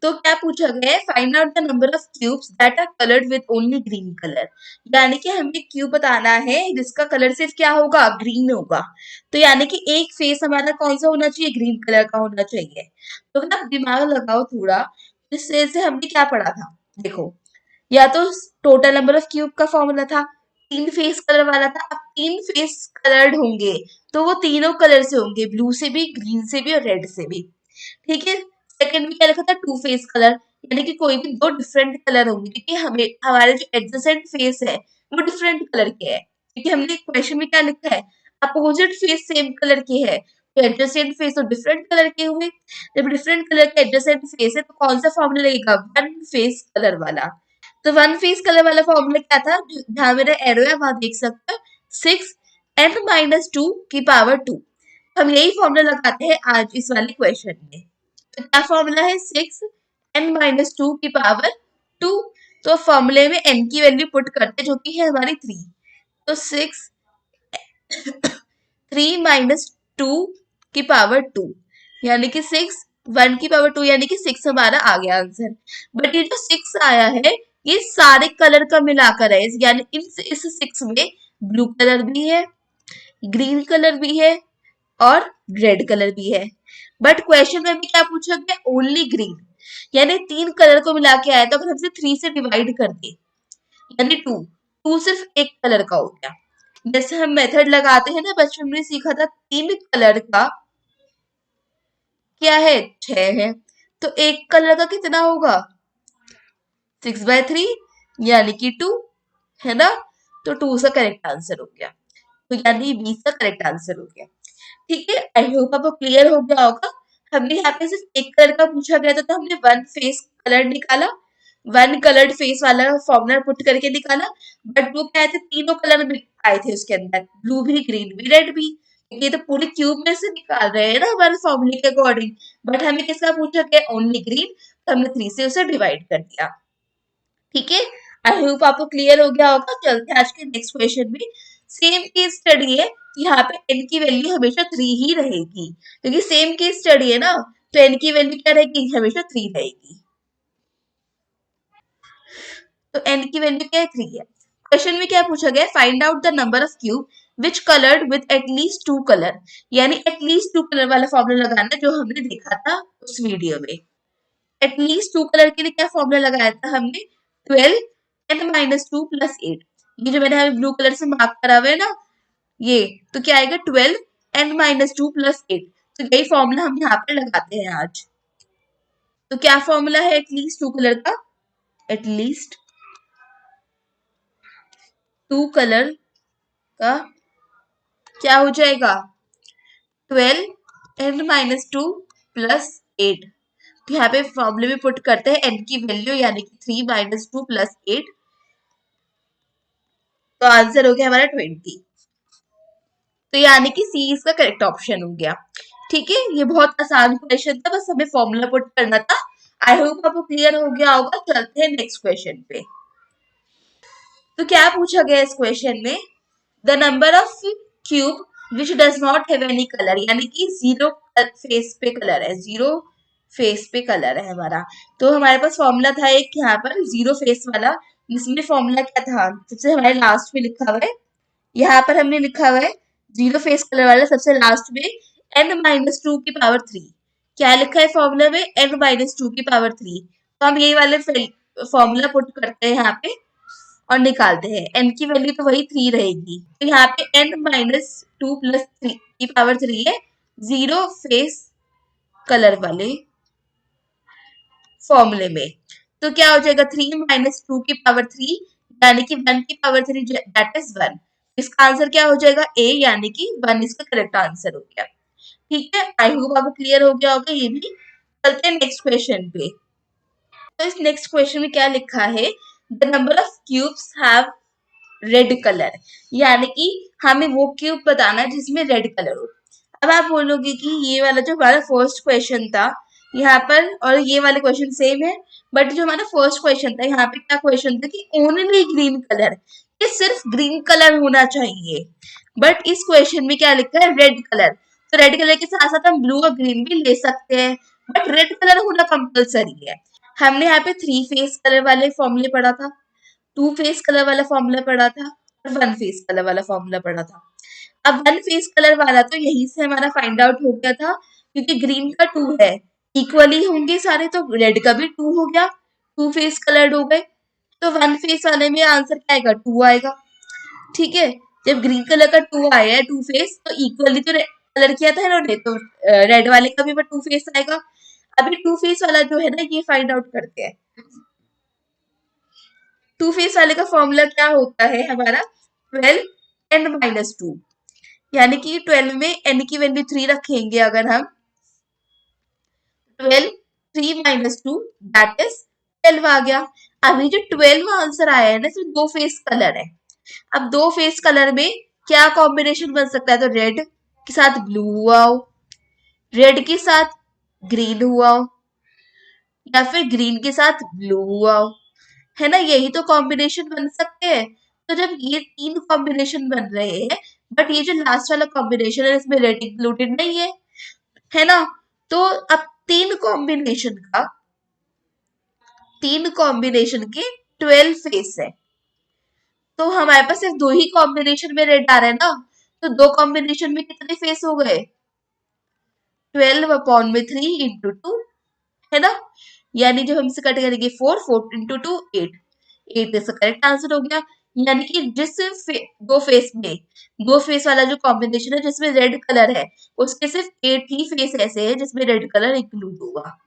तो क्या पूछा गया है? Find out the number of cubes that are coloured with only green colour. यानी कि हमें क्यूब बताना है जिसका कलर सिर्फ क्या होगा? ग्रीन होगा। तो यानी कि एक फेस हमारा कौन सा होना चाहिए? ग्रीन कलर का होना चाहिए। तो ना दिमाग लगाओ थोड़ा। जिससे से हमने क्या पढ़ा था? देखो, या तो टोटल नंबर ऑफ क्यूब का फॉर्मूला था, 3 फेस कलर वाला था। अब 3 फेस कलर्ड होंगे तो वो तीनों कलर से होंगे, ब्लू से भी, ग्रीन से भी और रेड से भी। ठीक है। सेकंड में क्या लिखा था? 2 फेस कलर, यानी कि कोई भी 2 डिफरेंट कलर होंगे क्योंकि हमें हमारे जो एडजेसेंट फेस है वो डिफरेंट कलर के है। क्योंकि हमने क्वेश्चन में क्या लिखा है? अपोजिट फेस सेम कलर के है, तो एडजेसेंट फेस तो डिफरेंट कलर के हुए। जब डिफरेंट कलर के एडजेसेंट फेस है तो कौन सा फॉर्मूला लगेगा? 1 फेस कलर वाला। तो वन फेस कलर वाला फॉर्मूला क्या था, जहां मेरा एरो है वहां देख सकते हो, 6n-2 की पावर 2। हम यही फॉर्मूला लगाते हैं आज इस वाले क्वेश्चन में। तो क्या फॉर्मूला है, 6n-2 की पावर 2। तो फॉर्मूले में n की वैल्यू पुट करते हैं जो कि है हमारी 3। तो 3 - 2 की पावर 2 यानी कि 6, 1 की पावर 2 यानी कि 6 हमारा आ गया आंसर। बट ये जो 6 आया है ये सारे कलर का मिलाकर है, यानी इस 6 में ब्लू कलर भी है, ग्रीन कलर भी है और रेड कलर भी है। बट क्वेश्चन में भी क्या पूछा गया, ओनली ग्रीन, यानी 3 कलर को मिला के आया। तो अगर हमसे 3 से डिवाइड कर दे यानी 2 सिर्फ एक कलर का हो गया। जैसे हम मेथड लगाते हैं ना, बचपन में सीखा था, 3 कलर का क्या है, 6 है। तो एक कलर का कितना होगा, 6/3 यानी कि 2, है ना। तो 2 का करेक्ट आंसर हो गया, तो यानी 20 का करेक्ट आंसर हो गया। ठीक है, आई होप आपको क्लियर हो गया होगा। हमने यहाँ पे सिर्फ एक कलर का पूछा गया था, तो हमने वन फेस कलर निकाला, वन कलर्ड फेस वाला फॉर्मूला पुट करके निकाला। बट वो क्या आए थे, तीनों कलर में आए थे उसके अंदर, ब्लू भी, ग्रीन भी, रेड भी, क्योंकि ये तो पूरे क्यूब में से निकाल रहे हैं ना हमारे फॉर्मूले के अकॉर्डिंग। बट हमें किसका पूछा गया, ओनली ग्रीन, तो हमने 3 से उसे डिवाइड कर दिया। ठीक है, आई होप आपको क्लियर हो गया होगा। चलते हैं आज के नेक्स्ट क्वेश्चन में। सेम केस स्टडी है, यहाँ पे n की वैल्यू हमेशा 3 ही रहेगी, क्योंकि सेम केस स्टडी है ना, तो n की वैल्यू क्या रहेगी, हमेशा 3 रहेगी। तो n की वैल्यू क्या है, 3 है। क्वेश्चन में क्या पूछा गया, find out the number of cube which coloured with at least 2 colour, यानी एटलीस्ट 2 कलर वाला फॉर्मूला लगाना जो हमने देखा था उस वीडियो में। एटलीस्ट 2 कलर के लिए क्या फॉर्मूला लगाया था हमने, 12n-2 + 8। ये जो मैंने ब्लू कलर से मार्क करा हुआ है ना, ये तो क्या आएगा, 12n-2 + 8। तो यही फॉर्मूला हम यहाँ पे लगाते हैं आज। तो क्या फॉर्मूला है एटलीस्ट 2 कलर का, एटलीस्ट 2 कलर का क्या हो जाएगा, 12n-2 + 8। तो यहाँ पे फॉर्मूले में पुट करते हैं n की वैल्यू यानी कि 3 - 2 + 8। तो आंसर हो गया हमारा 20। तो यानी कि सी इसका करेक्ट ऑप्शन हो गया। ठीक है, ये बहुत आसान क्वेश्चन था, बस हमें फॉर्मूला पुट करना था। आई होप आपको क्लियर हो गया होगा। चलते हैं नेक्स्ट क्वेश्चन पे। तो क्या पूछा गया इस क्वेश्चन में, the number of cube which does not have any colour, यानी कि 0 फेस पे कलर है, 0 फेस पे कलर है हमारा। तो हमारे पास फॉर्मूला था एक यहाँ पर 0 फेस वाला, जिसमें फॉर्मूला क्या था, सबसे हमारे लास्ट में लिखा हुआ है, यहाँ पर हमने लिखा हुआ है 0 फेस कलर वाला सबसे लास्ट में n-2 की पावर 3। क्या लिखा है फॉर्मूला में, n-2 की पावर 3। तो हम यही वाले फॉर्मूला पुट करते हैं यहाँ पे और निकालते हैं। n की वैल्यू तो वही 3 रहेगी, तो यहाँ पे n-2 + 3 की पावर 3 है 0 फेस कलर वाले फॉर्मूले में। तो क्या हो जाएगा, 3 - 2 की पावर 3 यानी कि 1 की पावर 3 दैट इज 1। इसका आंसर क्या हो जाएगा, ए, यानी कि 1 इसका करेक्ट आंसर हो गया। ठीक है, आई होप आपको क्लियर हो गया होगा ये भी। चलते हैं नेक्स्ट क्वेश्चन पे। तो इस नेक्स्ट क्वेश्चन में क्या लिखा है, the number of cubes have read colour, यानी कि हमें वो क्यूब बताना है जिसमें रेड कलर हो। अब आप बोलोगे कि ये वाला जो हमारा फर्स्ट क्वेश्चन था यहाँ पर और ये वाले क्वेश्चन सेम है, बट जो हमारा फर्स्ट क्वेश्चन था यहाँ पे क्या क्वेश्चन था कि ओनली ग्रीन कलर, ये सिर्फ ग्रीन कलर होना चाहिए। बट इस क्वेश्चन में क्या लिखा है, रेड कलर। तो रेड कलर के साथ साथ हम ब्लू और ग्रीन भी ले सकते हैं, बट रेड कलर होना कंपलसरी है। हमने यहाँ पे 3 फेस कलर वाले फॉर्मूले पढ़ा था, 2 फेस कलर वाला फॉर्मूला पढ़ा था और 1 फेस कलर वाला फॉर्मूला पढ़ा था। अब 1 फेस कलर वाला तो यहीं से हमारा फाइंड आउट हो गया था, क्योंकि ग्रीन का 2 है, इक्वली होंगे सारे, तो रेड का भी 2 हो गया, 2 फेस कलर्ड हो गए। तो 1 फेस वाले में आंसर क्या आएगा, 2 आएगा। ठीक है, जब ग्रीन कलर का 2 आया है, 2 फेस, तो इक्वली तो कलर किया था इन्होंने, तो रेड वाले का भी 2 फेस आएगा। अभी 2 फेस वाला जो है ना, ये फाइंड आउट करते हैं। 2 फेस वाले का फॉर्मूला क्या होता है हमारा, 12n-2, यानी कि 12 में n की वैल्यू 3 रखेंगे अगर हम, 12 3 - 2 दैट इज 12 आ गया। अभी जो 12 आंसर आया है ना, इसमें दो फेस कलर है। अब दो फेस कलर में क्या कॉम्बिनेशन बन सकता है? तो रेड के साथ ब्लू हुआ हो, रेड के साथ ग्रीन हुआ हो, या फिर ग्रीन के साथ ब्लू हुआ हो, है ना? यही तो कॉम्बिनेशन बन सकते हैं। तो जब ये तीन कॉम्बिनेशन बन रहे हैं, बट ये जो लास्ट वाला कॉम्बिनेशन है इसमें रेड इंक्लूडेड नहीं है ना? तो अब तीन कॉम्बिनेशन के 12 फेस है। तो हमारे पास सिर्फ दो ही कॉम्बिनेशन में रेड आ रहा है ना, तो दो कॉम्बिनेशन में कितने फेस हो गए? 12/3 इंटू टू, है ना? यानी जब हम इसे कट करेंगे 4 इंटू टू 8, 8 इसका करेक्ट आंसर हो गया। यानी कि दो फेस वाला जो कॉम्बिनेशन है जिसमें रेड कलर है, उसके सिर्फ 8 ही फेस ऐसे हैं जिसमें रेड कलर इंक्लूड होगा।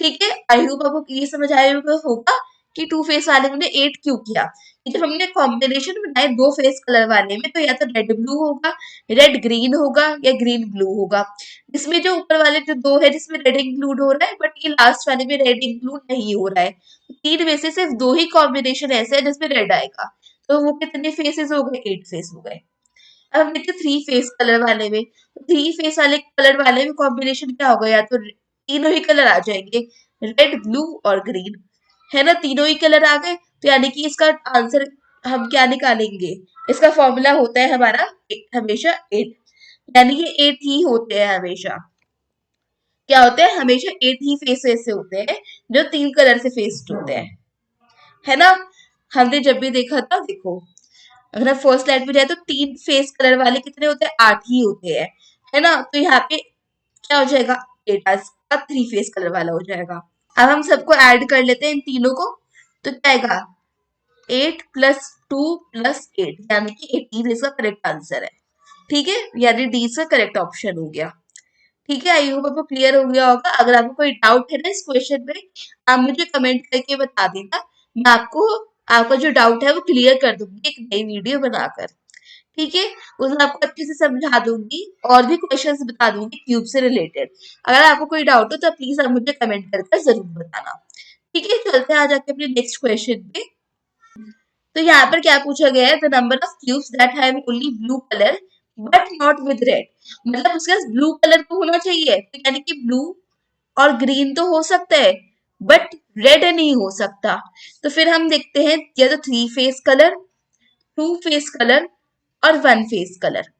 ठीक है, आई होप आपको ये समझ आया होगा कि टू फेस वाले में 8 क्यों किया। कि जब हमने कॉम्बिनेशन बनाए दो फेस कलर वाले में, तो या तो रेड ब्लू होगा, रेड ग्रीन होगा, या ग्रीन ब्लू होगा। इसमें जो ऊपर वाले जो दो है जिसमें रेड इंक्लूड हो रहा है, बट ये लास्ट वाले में रेड इंक्लूड नहीं हो रहा है। तो तीन में से सिर्फ दो ही कॉम्बिनेशन ऐसे है जिसमें रेड आएगा। तो वो कितने फेसेस हो गए? 8 फेस हो गए। अब हम देखते थ्री फेस कलर वाले में, तो थ्री फेस वाले कलर वाले में कॉम्बिनेशन क्या होगा? या तो तीनों ही कलर आ जाएंगे, रेड ब्लू और ग्रीन, है ना? तीनों ही कलर आ गए, तो यानी कि इसका आंसर हम क्या निकालेंगे? इसका फॉर्मूला होता है हमारा हमेशा 8, यानी कि 8 ही होते हैं हमेशा। क्या होते हैं? हमेशा 8 ही फेस ऐसे होते हैं जो तीन कलर से फेस्ड होते हैं, है ना? हमने जब भी देखा था, देखो अगर हम फर्स्ट लाइन पे जाए तो तीन फेस कलर वाले कितने होते हैं? 8 ही होते हैं, है ना? तो यहाँ पे क्या हो जाएगा? 8 का थ्री फेस कलर वाला हो जाएगा। अब हम सबको ऐड कर लेते हैं इन तीनों को, तो क्या आएगा? 8 प्लस 2 प्लस 8, यानी कि 18 इसका करेक्ट आंसर है। ठीक है, यानी डी इसका करेक्ट ऑप्शन हो गया। ठीक है, आई होप आपको क्लियर हो गया होगा। अगर आपको कोई डाउट है ना इस क्वेश्चन में, आप मुझे कमेंट करके बता देना। मैं आपको आपका जो डाउट है वो क्लियर कर दूंगी एक नई वीडियो बनाकर। ठीक है, उसमें आपको अच्छे से समझा दूंगी और भी क्वेश्चंस बता दूंगी क्यूब से रिलेटेड। अगर आपको कोई डाउट हो तो प्लीज आप मुझे कमेंट करके जरूर बताना। ठीक है, चलते हैं आज आके अपने नेक्स्ट क्वेश्चन पे। तो यहाँ पर क्या पूछा गया है? The number of cubes that have only blue colour but not with red. मतलब उसके पास ब्लू कलर तो होना चाहिए, तो यानी कि ब्लू और ग्रीन तो हो सकता है, बट रेड नहीं हो सकता। तो फिर हम देखते हैं, या तो three face colour, two face colour और वन फेस कलर।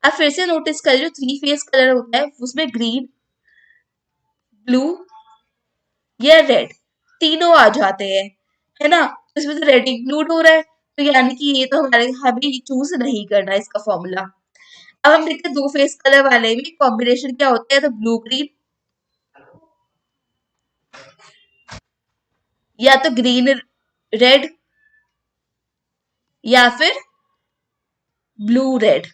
अब फिर से नोटिस करिए, जो थ्री फेस कलर होता है उसमें ग्रीन, ब्लू या रेड तीनों आ जाते हैं, है ना? तो इसमें तो रेड इंक्लूड हो रहा है, तो यानी कि ये तो हमें चूज नहीं करना है इसका फॉर्मूला। अब हम देखते हैं दो फेस कलर वाले में कॉम्बिनेशन क्या होता है? तो ब्लू ग्रीन, या तो ग्रीन रेड, या फिर ब्लू रेड,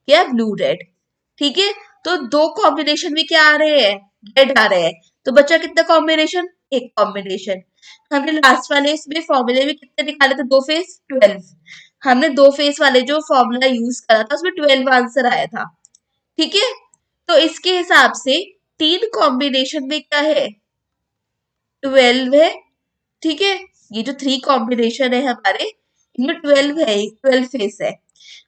या ब्लू रेड। ठीक है, तो दो कॉम्बिनेशन में क्या आ रहे हैं? रेड आ रहे हैं। तो बचा कितना कॉम्बिनेशन? एक कॉम्बिनेशन। हमने लास्ट वाले इसमें फॉर्मूले में कितने निकाले थे? दो फेस 12। हमने दो फेस वाले जो फॉर्मूला यूज करा था उसमें 12 आंसर आया था। ठीक है, तो इसके हिसाब से तीन कॉम्बिनेशन में क्या है? 12 है। ठीक है, ये जो थ्री कॉम्बिनेशन है हमारे, इनमें 12 है, 12 फेस है।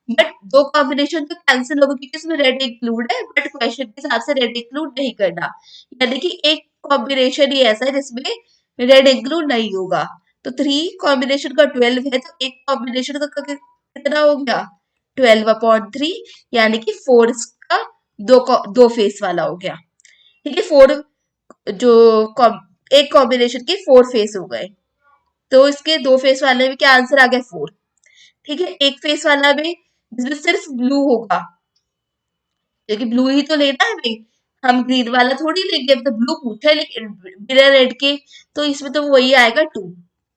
बट दो कॉम्बिनेशन तो कैंसिल हो गए क्योंकि उसमें रेड इंक्लूड है, बट क्वेश्चन के हिसाब से रेड इंक्लूड नहीं करना। यानी कि एक कॉम्बिनेशन ही ऐसा है जिसमें रेड इंक्लूड नहीं होगा। तो थ्री कॉम्बिनेशन का 12 है, तो एक कॉम्बिनेशन का कितना हो गया? 12/3, यानी कि 4 का दो फेस वाला हो गया। ठीक है, जो एक कॉम्बिनेशन के 4 फेस हो गए, तो इसके दो फेस वाले में क्या आंसर आ गया? 4। ठीक है, एक फेस वाला में जिसमें सिर्फ ब्लू होगा, क्योंकि ब्लू ही तो लेना है हमें, हम ग्रीन वाला थोड़ी लेंगे। अब तो ब्लू पूछा है लेकिन बिना रेड के, तो इसमें तो वही आएगा 2।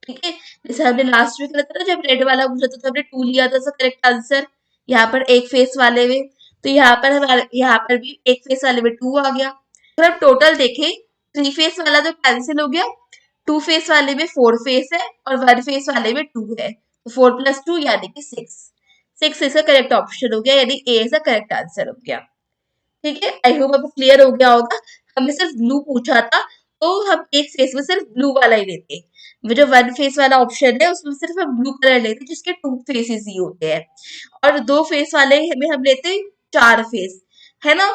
ठीक है, जैसे हमने लास्ट में करा था ना, जब रेड वाला पूछा था तो हमने 2 लिया था करेक्ट आंसर। यहाँ पर एक फेस वाले में, तो यहाँ पर हमारे यहाँ पर भी एक फेस वाले में 2 आ गया। अगर हम टोटल देखें, थ्री फेस वाला तो कैंसिल हो गया, टू फेस वाले में 4 फेस है और वन फेस वाले में 2 है, तो 4+2 यानी कि 6। 6 इसका करेक्ट ऑप्शन हो गया, यानी ए इसका करेक्ट आंसर हो गया। ठीक है, आई होप आपको क्लियर हो गया होगा। हमने सिर्फ ब्लू पूछा था, तो हम एक फेस में सिर्फ ब्लू वाला ही लेते हैं। वो जो वन फेस वाला ऑप्शन है उसमें सिर्फ हम ब्लू कलर लेते हैं जिसके टू फेसेस ही होते हैं। और दो फेस वाले में हम लेते हैं चार फेस, है ना?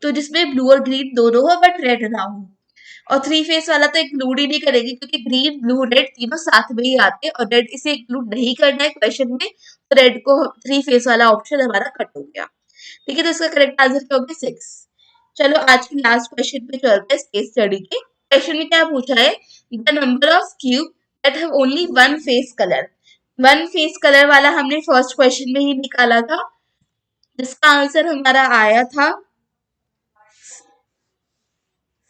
तो जिसमें ब्लू और ग्रीन दोनों हो बट रेड ना हो। और थ्री फेस वाला तो इंक्लूड ही नहीं करेंगे क्योंकि ग्रीन ब्लू रेड तीनों साथ में ही आते हैं, और रेड इसे इंक्लूड नहीं करना है क्वेश्चन में, तो रेड को थ्री फेस वाला ऑप्शन हमारा कट हो गया। ठीक है, तो इसका करेक्ट आंसर क्या होगा? 6। चलो आज की लास्ट क्वेश्चन पे चलते हैं केस स्टडी के। क्वेश्चन में क्या पूछा है? The number of cube that have only one face colour. One face colour वाला हमने फर्स्ट क्वेश्चन में ही निकाला था, जिसका आंसर हमारा आया था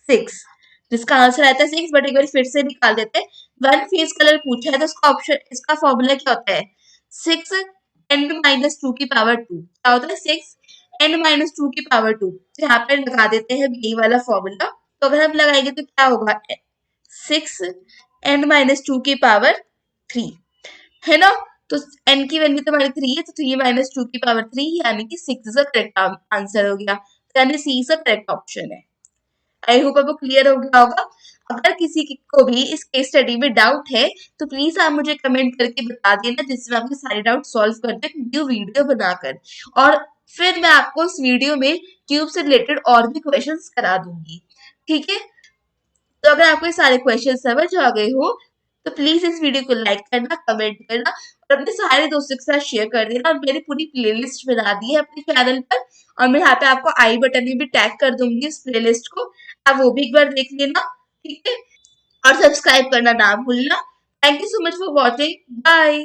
6। जिसका आंसर आया था 6, बट एक बार फिर से निकाल देते हैं। वन फेस कलर पूछा है तो इसका ऑप्शन, इसका फॉर्मूला क्या होता है? 6 n-2 की पावर 2। क्या होता है? 6 n-2 की पावर 2। तो यहाँ पे लगा देते हैं यही वाला फॉर्मूला। तो अगर हम लगाएंगे तो क्या होगा? 6 n-2 की पावर 3, है ना? तो n की वैल्यू तो हमारी 3 है, तो 3 - 2 की पावर 3 यानी कि 6 इज करेक्ट आंसर हो गया। तो यानी सी इज करेक्ट ऑप्शन है। आई होप आपको क्लियर हो गया होगा। अगर किसी को भी इस केस स्टडी में डाउट है तो प्लीज आप मुझे कमेंट करके बता देना, जिससे मैं आपके सारे डाउट सॉल्व कर दे न्यू वीडियो बनाकर। और फिर मैं आपको उस वीडियो में क्यूब से रिलेटेड और भी क्वेश्चंस करा दूंगी। ठीक है, तो अगर आपको ये सारे क्वेश्चन समझ आ गए हो तो प्लीज इस वीडियो को लाइक करना, कमेंट करना और अपने सारे दोस्तों के साथ शेयर कर देना। और मैंने पूरी प्लेलिस्ट बना दी है अपने चैनल पर, और मैं यहाँ पे आपको आई बटन में भी टैग कर दूंगी इस प्लेलिस्ट को, आप वो भी एक बार देख लेना। ठीक है, और सब्सक्राइब करना ना भूलना। Thank you so much for watching. Bye.